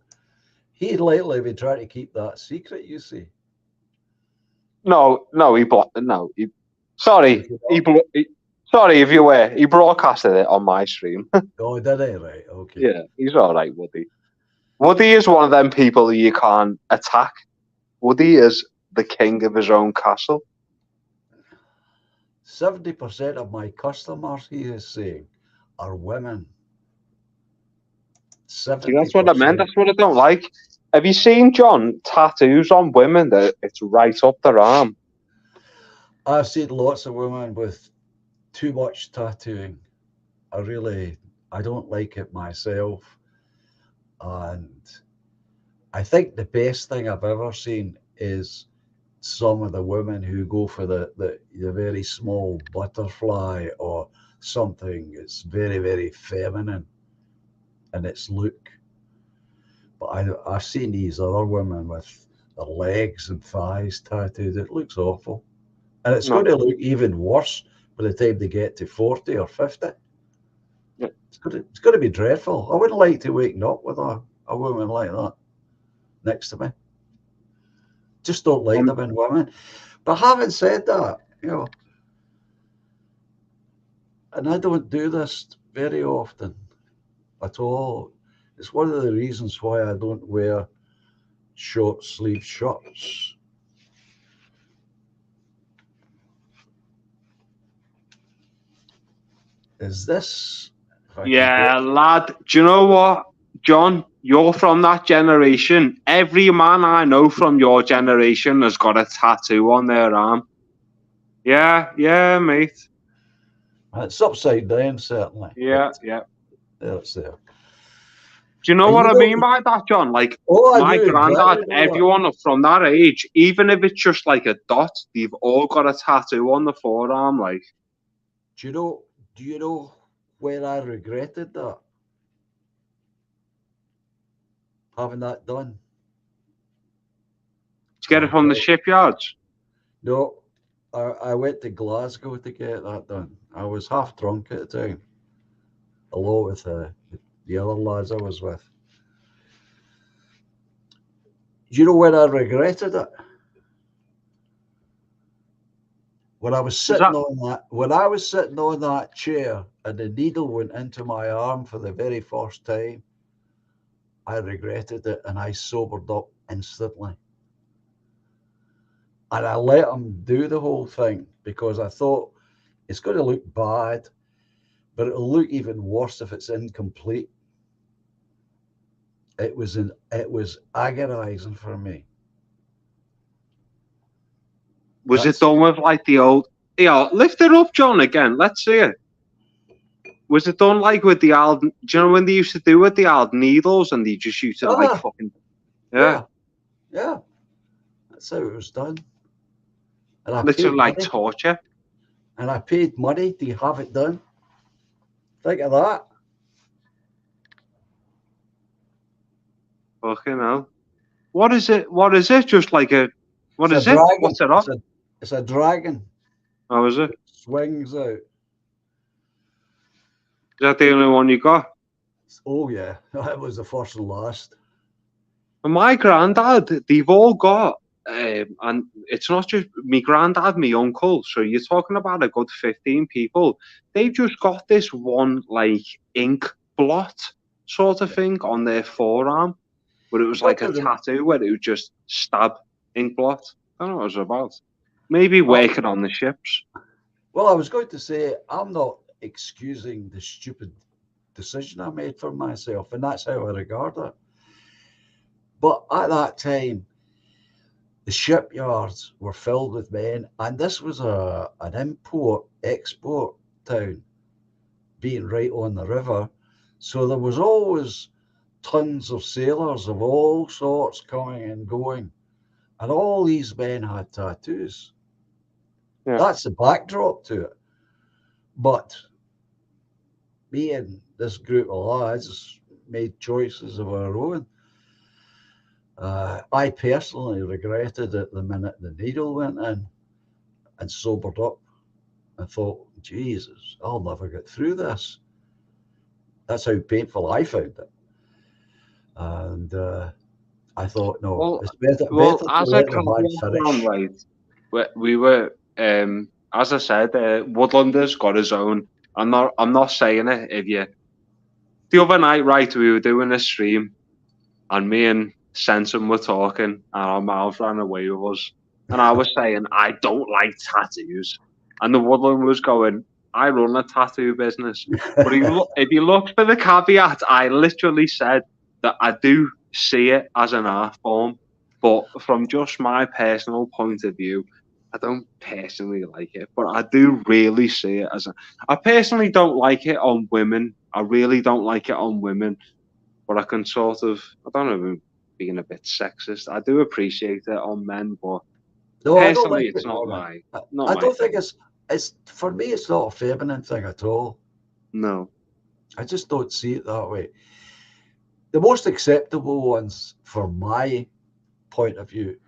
[SPEAKER 1] He'd lately been trying to keep that secret, you see.
[SPEAKER 4] Sorry if you were. He broadcasted it on my stream.
[SPEAKER 1] Oh, did he? Right, okay.
[SPEAKER 4] Yeah, he's all right, Woody. Woody is one of them people you can't attack. Woody is the king of his own castle.
[SPEAKER 1] 70% of my customers, he is saying, are women. 70%.
[SPEAKER 4] See, that's what I meant. That's what I don't like. Have you seen, John, tattoos on women that it's right up their arm?
[SPEAKER 1] I've seen lots of women with too much tattooing. I don't like it myself. And I think the best thing I've ever seen is some of the women who go for the very small butterfly or something. It's very, very feminine in its look. But I've seen these other women with their legs and thighs tattooed. It looks awful. And it's going to look even worse by the time they get to 40 or 50. It's going to be dreadful. I wouldn't like to wake up with a woman like that. next to me. Just don't like them in women. But having said that, and I don't do this very often at all. It's one of the reasons why I don't wear short sleeve shirts. Is this?
[SPEAKER 4] Yeah, lad. Do you know what, John? You're from that generation. Every man I know from your generation has got a tattoo on their arm. Yeah, mate.
[SPEAKER 1] It's upside down, certainly.
[SPEAKER 4] Yeah.
[SPEAKER 1] There it's there.
[SPEAKER 4] Do you know what I mean by that, John? Like, my granddad, everyone from that age, even if it's just like a dot, they've all got a tattoo on the forearm. Like,
[SPEAKER 1] do you know where I regretted that? Having that done.
[SPEAKER 4] To get it from the shipyards?
[SPEAKER 1] No, I went to Glasgow to get that done. I was half drunk at the time, along with the other lads I was with. Do you know when I regretted it? When I was sitting on that chair and the needle went into my arm for the very first time, I regretted it and I sobered up instantly. And I let him do the whole thing because I thought it's going to look bad, but it'll look even worse if it's incomplete. It was agonizing for me.
[SPEAKER 4] Was it done with like the old? Yeah, lift it up, John, again. Let's see it. Was it done like with the old? Do you know when they used to do with the old needles and they just used to like fucking?
[SPEAKER 1] Yeah. That's how it was done. And I
[SPEAKER 4] literally like
[SPEAKER 1] money,
[SPEAKER 4] torture.
[SPEAKER 1] And I paid money to have it done. Think of that.
[SPEAKER 4] Fucking hell. What is it? What is it? Just like a. What is it? What's it off?
[SPEAKER 1] It's a dragon.
[SPEAKER 4] How is it?
[SPEAKER 1] It swings out. Is
[SPEAKER 4] that the only one you got?
[SPEAKER 1] Oh yeah, that was the first and last.
[SPEAKER 4] And my granddad, they've all got, and it's not just me granddad, me uncle. So you're talking about a good 15 people. They've just got this one like ink blot sort of thing on their forearm, where it was like a tattoo where it would just stab ink blot. I don't know what it was about. Maybe working on the ships.
[SPEAKER 1] Well, I was going to say, I'm not excusing the stupid decision I made for myself, and that's how I regard it. But at that time, the shipyards were filled with men, and this was an import-export town, being right on the river. So there was always tons of sailors of all sorts coming and going, and all these men had tattoos. Yeah. That's the backdrop to it. But me and this group of lads made choices of our own. I personally regretted it the minute the needle went in and sobered up and thought, Jesus, I'll never get through this. That's how painful I found it. And I thought, no, it's better to let the man finish.
[SPEAKER 4] Right, we were, as I said, Woodlander's got his own. I'm not saying it. The other night, right, we were doing a stream, and me and Sensen were talking, and our mouths ran away with us. And I was saying, I don't like tattoos. And the Woodland was going, I run a tattoo business. But if you look for the caveat, I literally said that I do see it as an art form. But from just my personal point of view, I don't personally like it. But I do really see it as I personally don't like it on women. I really don't like it on women. But I can sort of, I don't know, being a bit sexist. I do appreciate it on men, but
[SPEAKER 1] no,
[SPEAKER 4] personally,
[SPEAKER 1] it's
[SPEAKER 4] not
[SPEAKER 1] my.
[SPEAKER 4] I
[SPEAKER 1] don't think it's for me. It's not a feminine thing at all.
[SPEAKER 4] No,
[SPEAKER 1] I just don't see it that way. The most acceptable ones, from my point of view,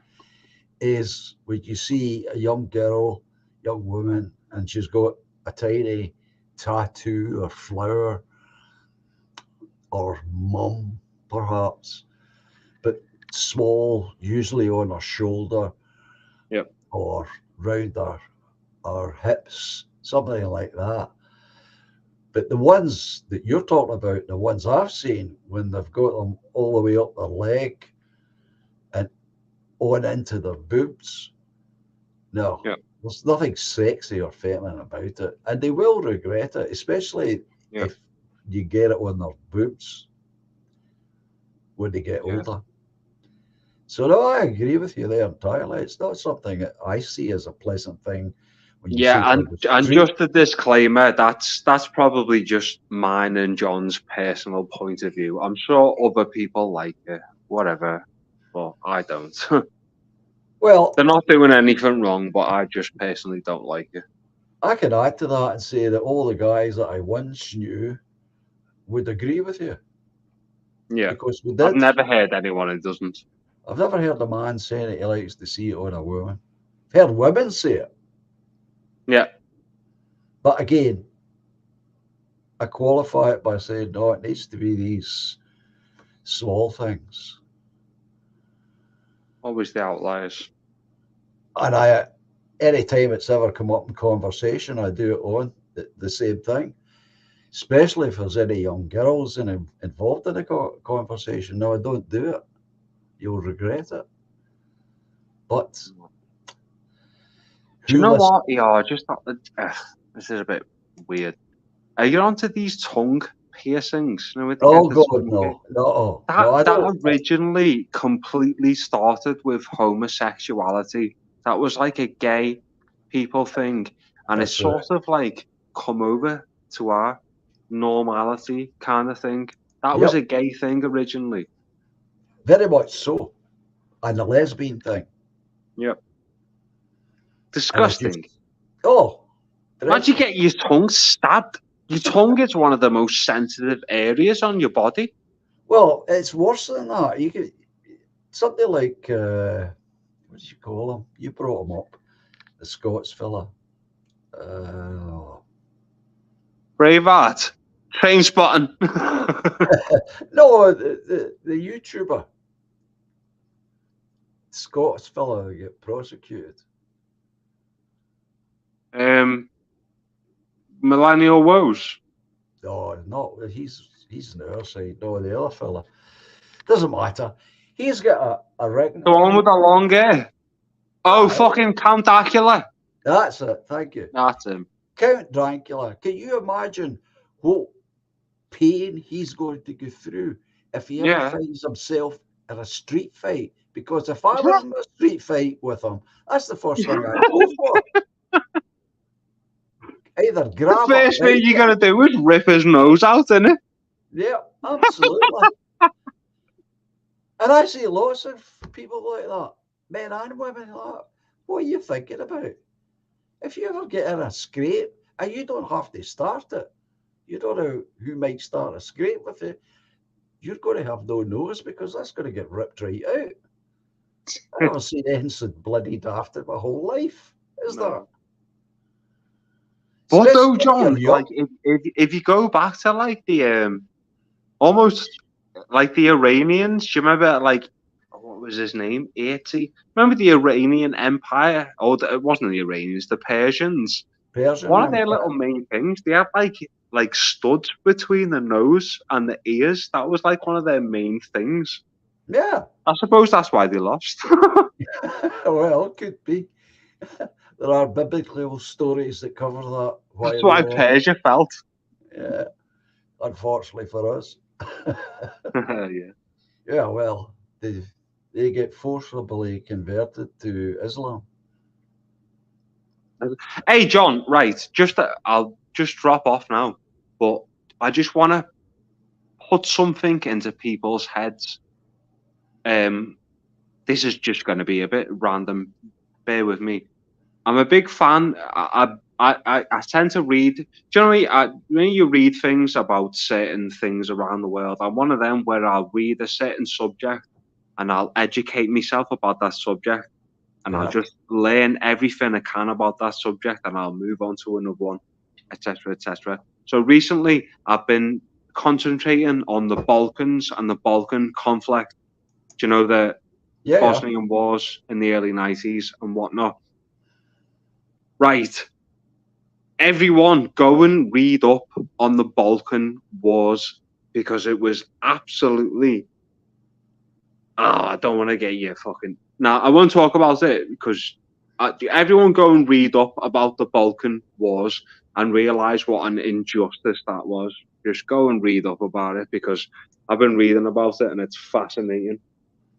[SPEAKER 1] is when you see a young girl, young woman, and she's got a tiny tattoo or flower or mum, perhaps. But small, usually on our shoulder,
[SPEAKER 4] Yep.
[SPEAKER 1] or round our hips, something like that. But the ones that you're talking about, the ones I've seen, when they've got them all the way up their leg and on into their boobs, no,
[SPEAKER 4] Yep.
[SPEAKER 1] there's nothing sexy or feminine about it. And they will regret it, especially
[SPEAKER 4] Yep.
[SPEAKER 1] if you get it on their boobs when they get
[SPEAKER 4] Yeah.
[SPEAKER 1] older. So no, I agree with you there entirely. It's not something that I see as a pleasant thing when you see
[SPEAKER 4] Yeah,
[SPEAKER 1] it on
[SPEAKER 4] and
[SPEAKER 1] the
[SPEAKER 4] and
[SPEAKER 1] street.
[SPEAKER 4] just a disclaimer, that's probably just mine and John's personal point of view. I'm sure other people like it, whatever, but I don't.
[SPEAKER 1] Well,
[SPEAKER 4] They're not doing anything wrong, but I just personally don't like it.
[SPEAKER 1] I can add to that and say that all the guys that I once knew would agree with you,
[SPEAKER 4] Yeah,
[SPEAKER 1] because we
[SPEAKER 4] I've
[SPEAKER 1] did.
[SPEAKER 4] never heard anyone who doesn't.
[SPEAKER 1] I've never heard a man saying that he likes to see it on a woman. I've heard women say it,
[SPEAKER 4] Yeah,
[SPEAKER 1] but again, I qualify it by saying no, it needs to be these small things.
[SPEAKER 4] always the outliers.
[SPEAKER 1] And I, any time it's ever come up in conversation, I do it on the same thing. Especially if there's any young girls involved in a conversation. No, I don't do it. You'll regret it. But
[SPEAKER 4] Do you
[SPEAKER 1] who
[SPEAKER 4] know
[SPEAKER 1] listens?
[SPEAKER 4] what? Yeah, I just thought that this is a bit weird. Are you onto these tongue piercings? You know, with the
[SPEAKER 1] Oh
[SPEAKER 4] the
[SPEAKER 1] God,
[SPEAKER 4] tongue
[SPEAKER 1] no, no,
[SPEAKER 4] That
[SPEAKER 1] no! I
[SPEAKER 4] that
[SPEAKER 1] don't.
[SPEAKER 4] originally completely started with homosexuality. That was like a gay people thing, and it's
[SPEAKER 1] That's right.
[SPEAKER 4] sort of like come over to our normality kind of thing. That was
[SPEAKER 1] Yep,
[SPEAKER 4] a gay thing originally.
[SPEAKER 1] very much so. And the lesbian thing,
[SPEAKER 4] Yep.
[SPEAKER 1] and it's just
[SPEAKER 4] Disgusting.
[SPEAKER 1] oh,
[SPEAKER 4] Imagine
[SPEAKER 1] dreadful.
[SPEAKER 4] getting your tongue stabbed. Your tongue is one of the most sensitive areas on your body.
[SPEAKER 1] Well, it's worse than that. You could something like what do you call him? You brought him up, the Scots fella. Uh,
[SPEAKER 4] Braveheart. Train spotting.
[SPEAKER 1] no, the YouTuber, Scots fella that get prosecuted.
[SPEAKER 4] Millennial woes.
[SPEAKER 1] No, not he's on our side. No, the other fella. Doesn't matter. He's got a reckon.
[SPEAKER 4] The one with the long hair. Oh, fucking Count Dracula.
[SPEAKER 1] That's it. Thank you.
[SPEAKER 4] That's him.
[SPEAKER 1] Count Dracula. Can you imagine what pain he's going to go through if he ever
[SPEAKER 4] Yeah.
[SPEAKER 1] finds himself in a street fight? Because if I was in a street fight with him, that's the first thing I'd go for. Either
[SPEAKER 4] The
[SPEAKER 1] grab
[SPEAKER 4] first
[SPEAKER 1] or
[SPEAKER 4] thing you gotta do is rip his nose out, innit?
[SPEAKER 1] yeah, absolutely. And I see lots of people like that, men and women like that. What are you thinking about? If you ever get in a scrape, and you don't have to start it, you don't know who might start a scrape with you, you're going to have no nose because that's going to get ripped right out. I've never seen anything so bloody daft in my whole life, is
[SPEAKER 4] No.
[SPEAKER 1] there?
[SPEAKER 4] But though,
[SPEAKER 1] Especially if
[SPEAKER 4] John,
[SPEAKER 1] you're
[SPEAKER 4] like
[SPEAKER 1] young.
[SPEAKER 4] if you go back to like the almost like the Iranians, do you remember like what was his name? 80. Remember the Iranian Empire? Oh, it wasn't the Iranians, the Persians.
[SPEAKER 1] Persian
[SPEAKER 4] One of their
[SPEAKER 1] Empire.
[SPEAKER 4] little main things, they had like studs between the nose and the ears. That was like one of their main things.
[SPEAKER 1] Yeah.
[SPEAKER 4] I suppose that's why they lost.
[SPEAKER 1] Well, it could be. There are biblical stories that cover that.
[SPEAKER 4] That's why
[SPEAKER 1] they lost.
[SPEAKER 4] Persia felt.
[SPEAKER 1] Yeah. Unfortunately for us.
[SPEAKER 4] Yeah.
[SPEAKER 1] Yeah, well, they get forcibly converted to Islam.
[SPEAKER 4] Hey, John. Right. I'll just drop off now, but I just want to put something into people's heads. This is just going to be a bit random. Bear with me. I'm a big fan. I tend to read. Do you know when you read things about certain things around the world? I'm one of them where I'll read a certain subject and I'll educate myself about that subject, and I'll
[SPEAKER 1] Yeah.
[SPEAKER 4] just learn everything I can about that subject, and I'll move on to another one, etc., etc. So recently, I've been concentrating on the Balkans and the Balkan conflict. Do you know
[SPEAKER 1] Yeah, yeah.
[SPEAKER 4] Bosnian Wars in the early 90s and whatnot. Right. Everyone go and read up on the Balkan Wars because it was absolutely. Oh, I don't want to get you fucking. Now, I won't talk about it because everyone go and read up about the Balkan Wars and realize what an injustice that was. Just go and read up about it because I've been reading about it and it's fascinating.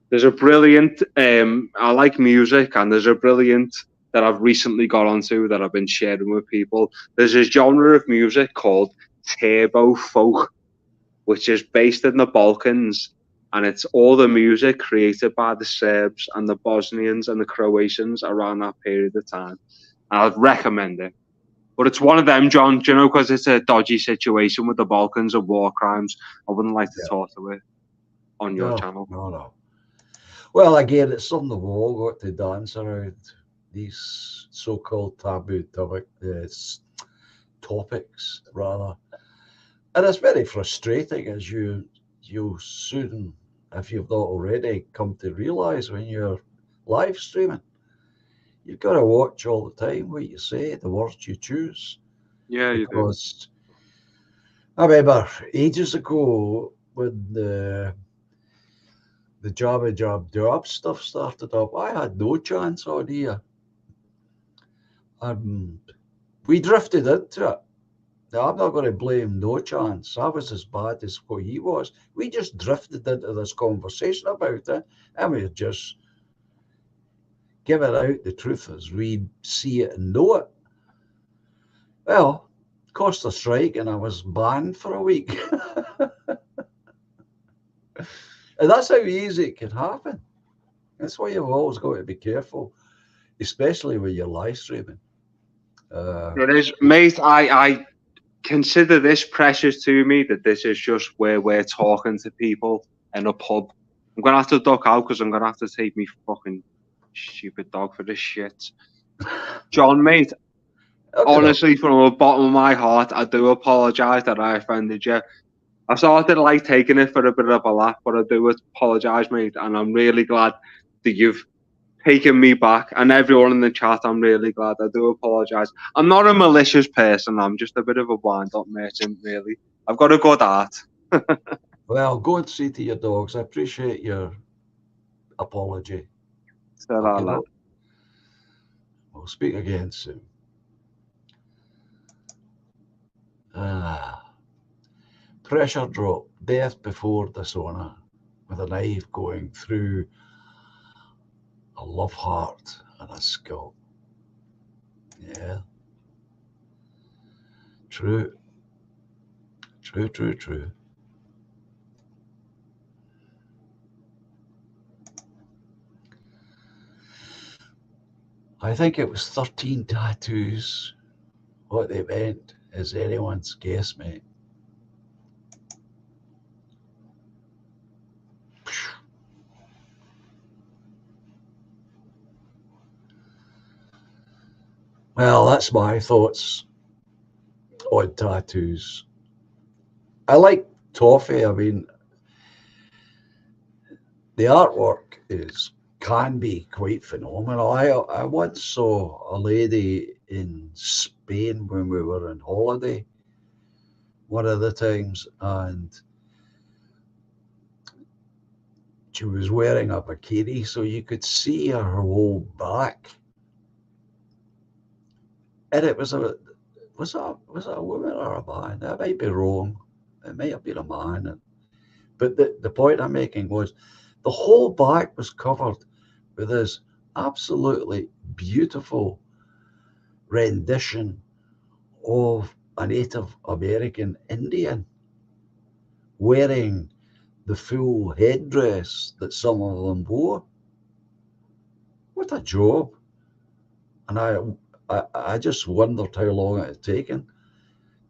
[SPEAKER 4] There's a brilliant, I like music, and there's a brilliant that I've recently got onto that I've been sharing with people. There's a genre of music called turbo folk, which is based in the Balkans, and it's all the music created by the Serbs and the Bosnians and the Croatians around that period of time. And I'd recommend it. But it's one of them, John, do you know, because it's a dodgy situation with the Balkans and war crimes. I wouldn't like to
[SPEAKER 1] Yeah.
[SPEAKER 4] talk to it on your channel.
[SPEAKER 1] No. Well, again, it's something we've all got to dance around, these so-called taboo topics, rather. And it's very frustrating, as you'll soon, if you've not already, come to realise when you're live streaming. You've got to watch all the time what you say, the words you choose.
[SPEAKER 4] Yeah, you do.
[SPEAKER 1] Because I remember ages ago when the Jabba Jab Job stuff started up, I had no chance on here. We drifted into it. Now, I'm not going to blame No Chance. I was as bad as what he was. We just drifted into this conversation about it, and we just giving out the truth as we see it and know it. Well, cost a strike, and I was banned for a week. And that's how easy it can happen. That's why you've always got to be careful, especially when you're live streaming.
[SPEAKER 4] It is, mate. I consider this precious to me that this is just where we're talking to people in a pub. I'm gonna have to duck out because I'm gonna have to take me fucking stupid dog for this shit. John, mate, honestly, from the bottom of my heart, I do apologise that I offended you. I started like taking it for a bit of a laugh, but I do apologise, mate, and I'm really glad that you've taken me back. And everyone in the chat, I'm really glad. I do apologise. I'm not a malicious person. I'm just a bit of a wind-up merchant, really. I've got a good heart.
[SPEAKER 1] Well, go and see to your dogs. I appreciate your apology. Okay,
[SPEAKER 4] Lad.
[SPEAKER 1] we'll speak again soon. Pressure drop, death before dishonor, with a knife going through a love heart and a skull. Yeah. True. True. I think it was 13 tattoos. What they meant is anyone's guess, mate. Well, that's my thoughts on tattoos. I like toffee. I mean, the artwork can be quite phenomenal. I once saw a lady in Spain when we were on holiday one of the times, and she was wearing a bikini, so you could see her whole back. And it was a was it a woman or a man? I might be wrong. It might have been a man. But the point I'm making was the whole back was covered with this absolutely beautiful rendition of a Native American Indian wearing the full headdress that some of them wore. What a job. And I just wondered how long it had taken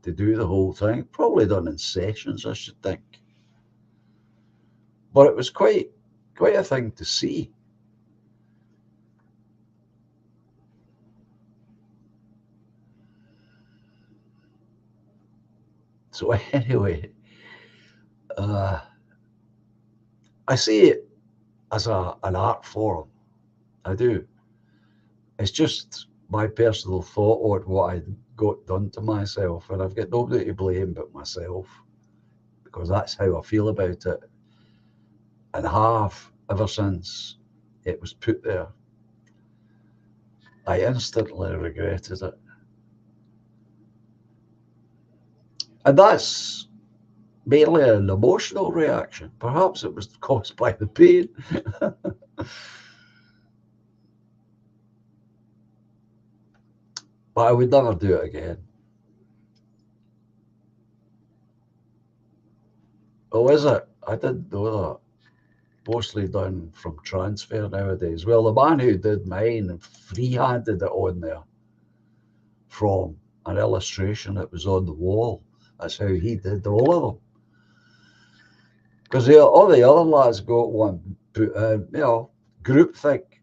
[SPEAKER 1] to do the whole thing. Probably done in sessions, I should think. But it was quite a thing to see. So anyway, I see as an art form. I do. It's just my personal thought on what I got done to myself, and I've got nobody to blame but myself, because that's how I feel about it, and have ever since it was put there. I instantly regretted it. And that's merely an emotional reaction. Perhaps it was caused by the pain. But I would never do it again. Oh, is it? I didn't know that. Mostly done from transfer nowadays. Well, the man who did mine free-handed it on there from an illustration that was on the wall. That's how he did all of them. Because all the other lads got one, group think.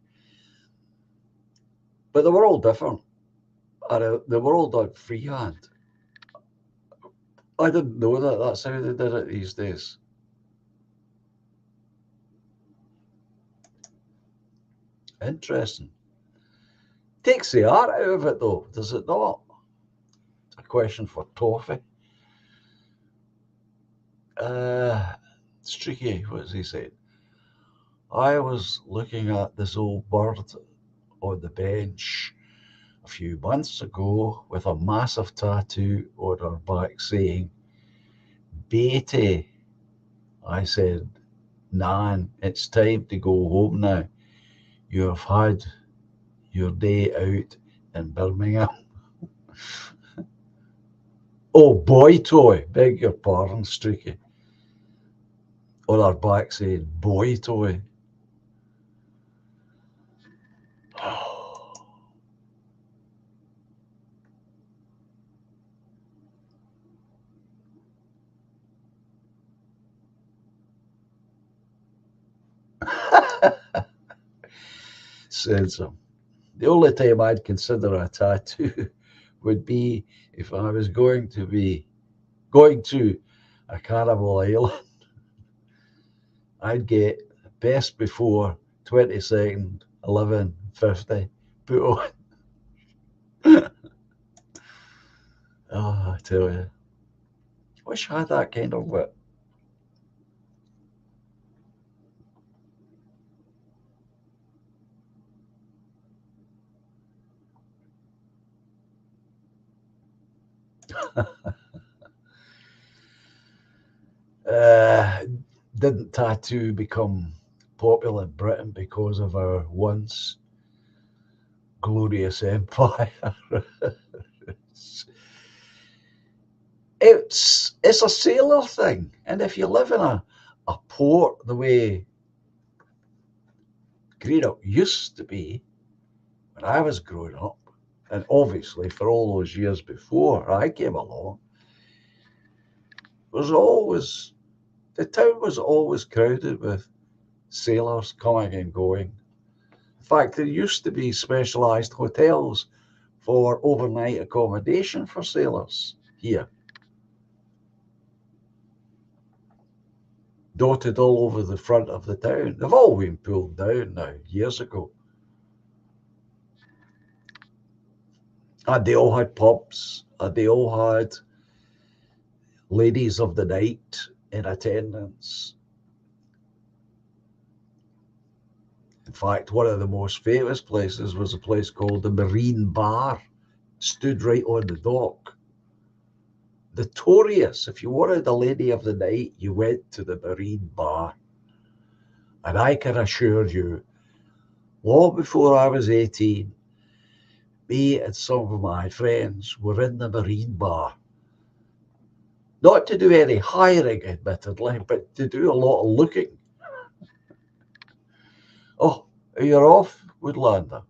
[SPEAKER 1] But they were all different. And they were all done freehand. I didn't know that. That's how they did it these days. Interesting. Takes the art out of it, though, does it not? A question for Toffee. Streaky, what does he say? I was looking at this old bird on the bench a few months ago with a massive tattoo on her back saying, Beatty. I said, Nan, it's time to go home now. You have had your day out in Birmingham. Oh, boy toy, beg your pardon, Streaky. On her back saying, boy toy. Said so. The only time I'd consider a tattoo would be if I was going to a carnival island. I'd get best before 22nd, 11:50 put on. Oh, I tell you, wish I had that kind of wit. Didn't tattoo become popular in Britain because of our once glorious empire? it's a sailor thing, and if you live in a port the way Greenock used to be when I was growing up, and obviously for all those years before I came along, the town was always crowded with sailors coming and going. In fact, there used to be specialised hotels for overnight accommodation for sailors here, dotted all over the front of the town. They've all been pulled down now, years ago. And they all had pubs, and they all had ladies of the night in attendance. In fact, one of the most famous places was a place called the Marine Bar. Stood right on the dock. Notorious. If you wanted a lady of the night, you went to the Marine Bar. And I can assure you, long before I was 18, me and some of my friends were in the Marine Bar. Not to do any hiring, admittedly, but to do a lot of looking. Oh, you're off, Woodlander.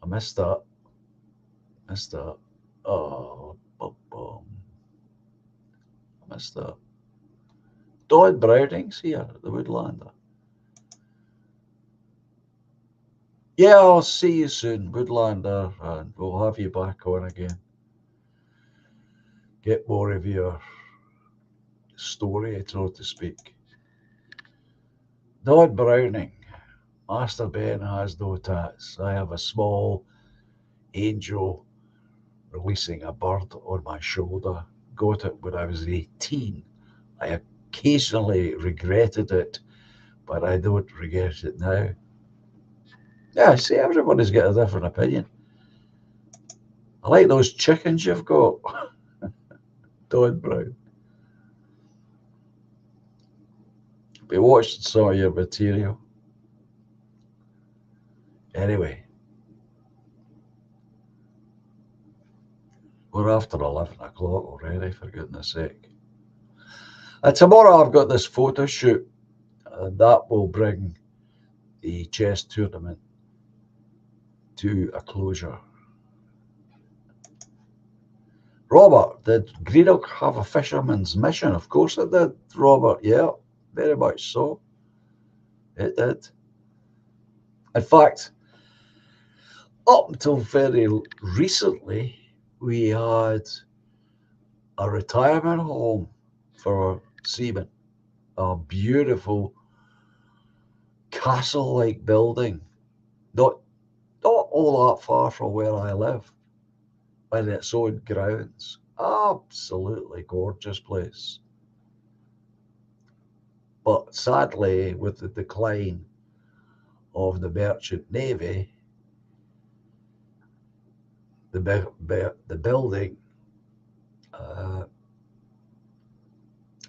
[SPEAKER 1] I missed that. Oh, I missed that. Don Browning's here, the Woodlander. Yeah, I'll see you soon, Woodlander, and we'll have you back on again. Get more of your story, so to speak. Don Browning. Master Ben has no tats. I have a small angel releasing a bird on my shoulder. Got it when I was 18. I occasionally regretted it, but I don't regret it now. Yeah, see, everybody's got a different opinion. I like those chickens you've got, Don Brown. Be watching some of your material. Anyway, we're after 11 o'clock already, for goodness sake. Tomorrow I've got this photo shoot, and that will bring the chess tournament to a closure. Robert, did Greenock have a fisherman's mission? Of course it did, Robert. Yeah, very much so. It did. In fact, up until very recently, we had a retirement home for seamen, a beautiful castle-like building, not all that far from where I live, in its own grounds. Absolutely gorgeous place. But sadly, with the decline of the merchant navy, the building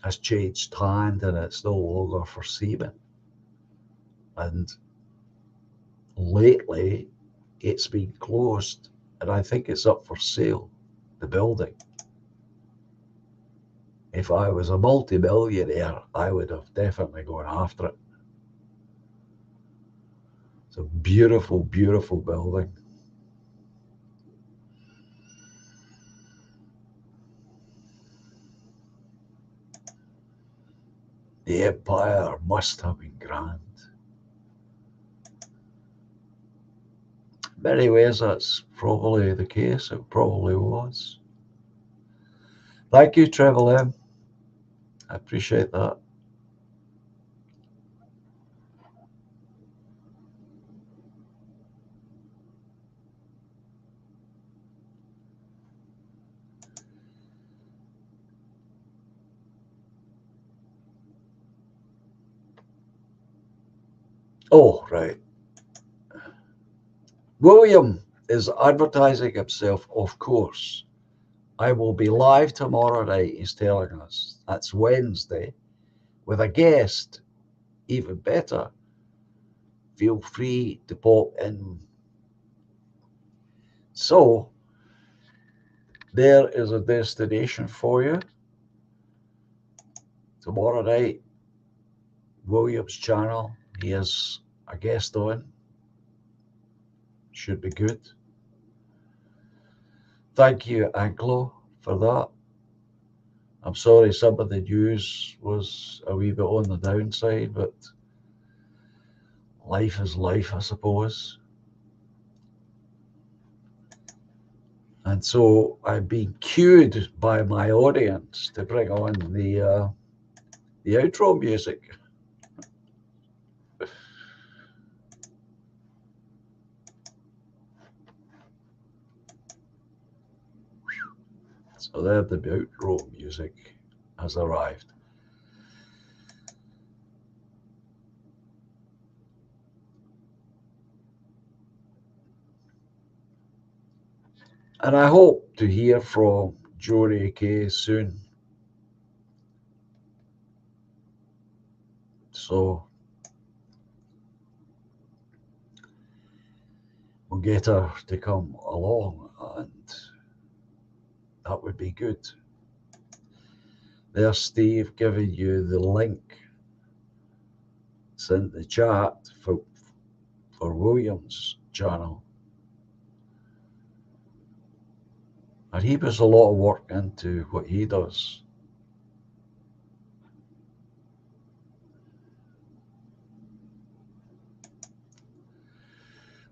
[SPEAKER 1] has changed hand, and it's no longer for seamen. And lately, it's been closed, and I think it's up for sale, the building. If I was a multi-millionaire, I would have definitely gone after it. It's a beautiful, beautiful building. The Empire must have been grand. In many ways, that's probably the case. It probably was. Thank you, Treble M. I appreciate that. Oh, right. William is advertising himself, of course. I will be live tomorrow night, he's telling us. That's Wednesday, with a guest. Even better. Feel free to pop in. So, there is a destination for you. Tomorrow night, William's channel. He has a guest on. Should be good. Thank you, Anglo, for that. I'm sorry some of the news was a wee bit on the downside, but life is life, I suppose. And so I'm being cued by my audience to bring on the outro music. So there, the outro music has arrived. And I hope to hear from Jory K soon. So we'll get her to come along, and that would be good. There's Steve giving you the link. It's in the chat for William's channel. And he puts a lot of work into what he does.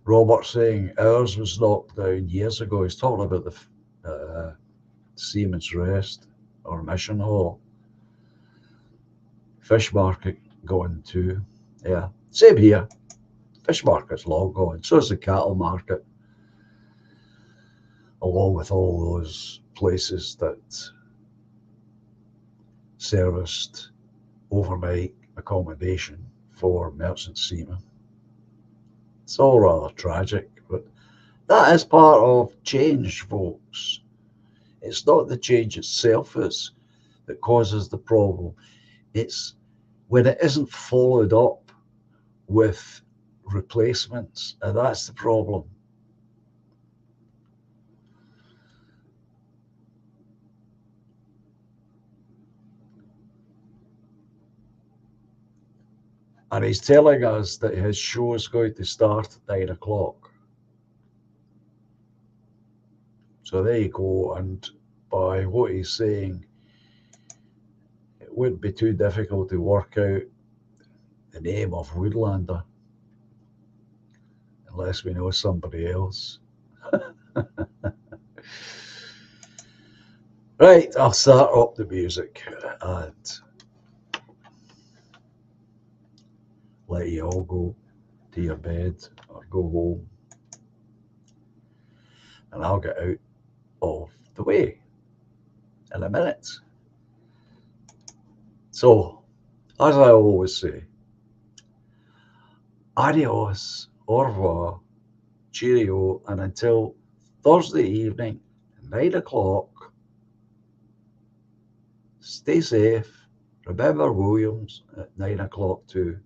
[SPEAKER 1] Robert saying ours was knocked down years ago. He's talking about the Seaman's Rest or Mission Hall. Fish market gone too. Yeah, same here. Fish market's long gone. So is the cattle market, along with all those places that serviced overnight accommodation for merchant seamen. It's all rather tragic, but that is part of change, folks. It's not the change itself that causes the problem. It's when it isn't followed up with replacements, and that's the problem. And he's telling us that his show is going to start at 9 o'clock. So there you go. And by what he's saying, it wouldn't be too difficult to work out the name of Woodlander, unless we know somebody else. Right, I'll start up the music and let you all go to your bed or go home. And I'll get out of the way in a minute. So, as I always say, adios, au revoir, cheerio, and until Thursday evening, 9 o'clock, stay safe. Remember Williams at 9 o'clock too.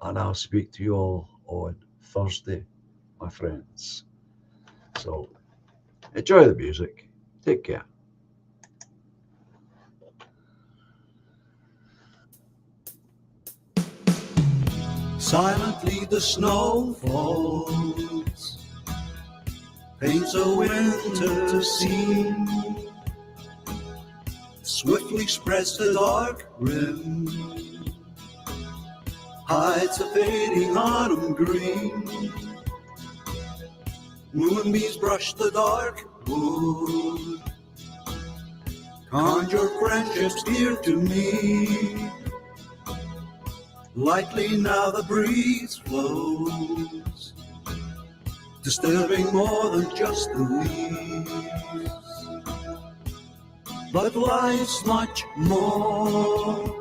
[SPEAKER 1] And I'll speak to you all on Thursday, my friends. So, enjoy the music. Take care.
[SPEAKER 2] Silently the snow falls, paints a winter scene, swiftly spreads the dark rim, hides a fading autumn green. Moonbeams brush the dark wood, conjure friendships dear to me. Lightly now the breeze flows, disturbing more than just the leaves. But life's much more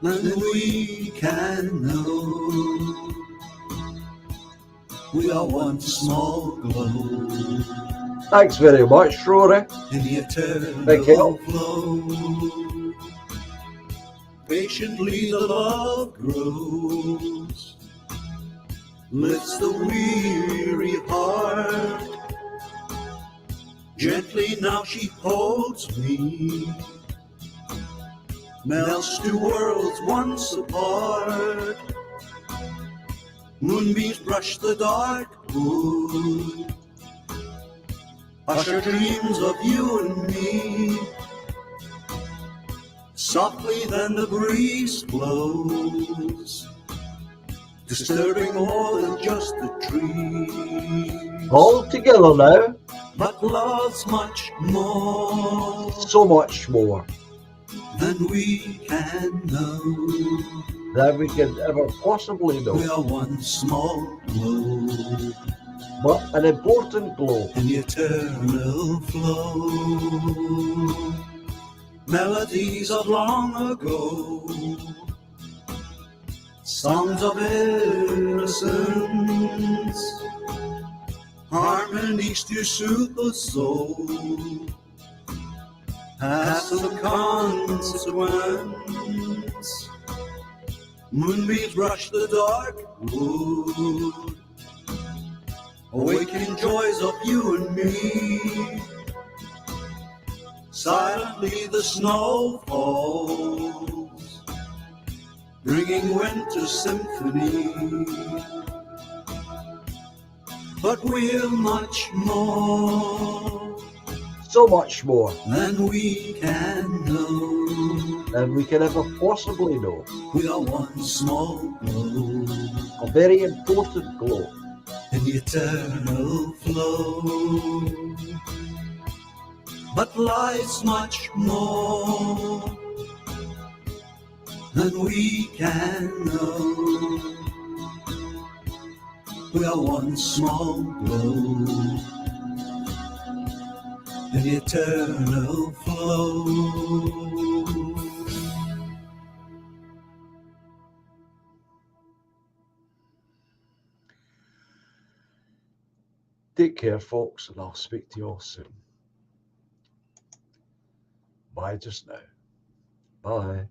[SPEAKER 2] than we can know. We are one small glow
[SPEAKER 1] Thanks very much, Rory.
[SPEAKER 2] in the eternal
[SPEAKER 1] Thank you.
[SPEAKER 2] flow. Patiently the love grows, lifts the weary heart. Gently now she holds me, melts two worlds once apart. Moonbeams brush the dark wood, usher dreams of you and me. Softly then the breeze blows, disturbing more than just the trees.
[SPEAKER 1] All together now.
[SPEAKER 2] But love's much more
[SPEAKER 1] So much more
[SPEAKER 2] than we can know.
[SPEAKER 1] than we can ever possibly
[SPEAKER 2] We
[SPEAKER 1] know.
[SPEAKER 2] are one small glow
[SPEAKER 1] But an important glow.
[SPEAKER 2] in the eternal flow. Melodies of long ago, songs of innocence, harmonies to soothe the soul, have some consequence. Moonbeams brush the dark wood, awakening joys of you and me. Silently the snow falls, bringing winter symphony. But we're much more
[SPEAKER 1] So much more
[SPEAKER 2] than we can know.
[SPEAKER 1] than we can ever possibly know.
[SPEAKER 2] We are one small glow
[SPEAKER 1] A very important glow.
[SPEAKER 2] in the eternal flow. But life's much more and we can know we are one small glow in eternal flow.
[SPEAKER 1] Take care, folks, and I'll speak to you all soon. Bye just now. Bye.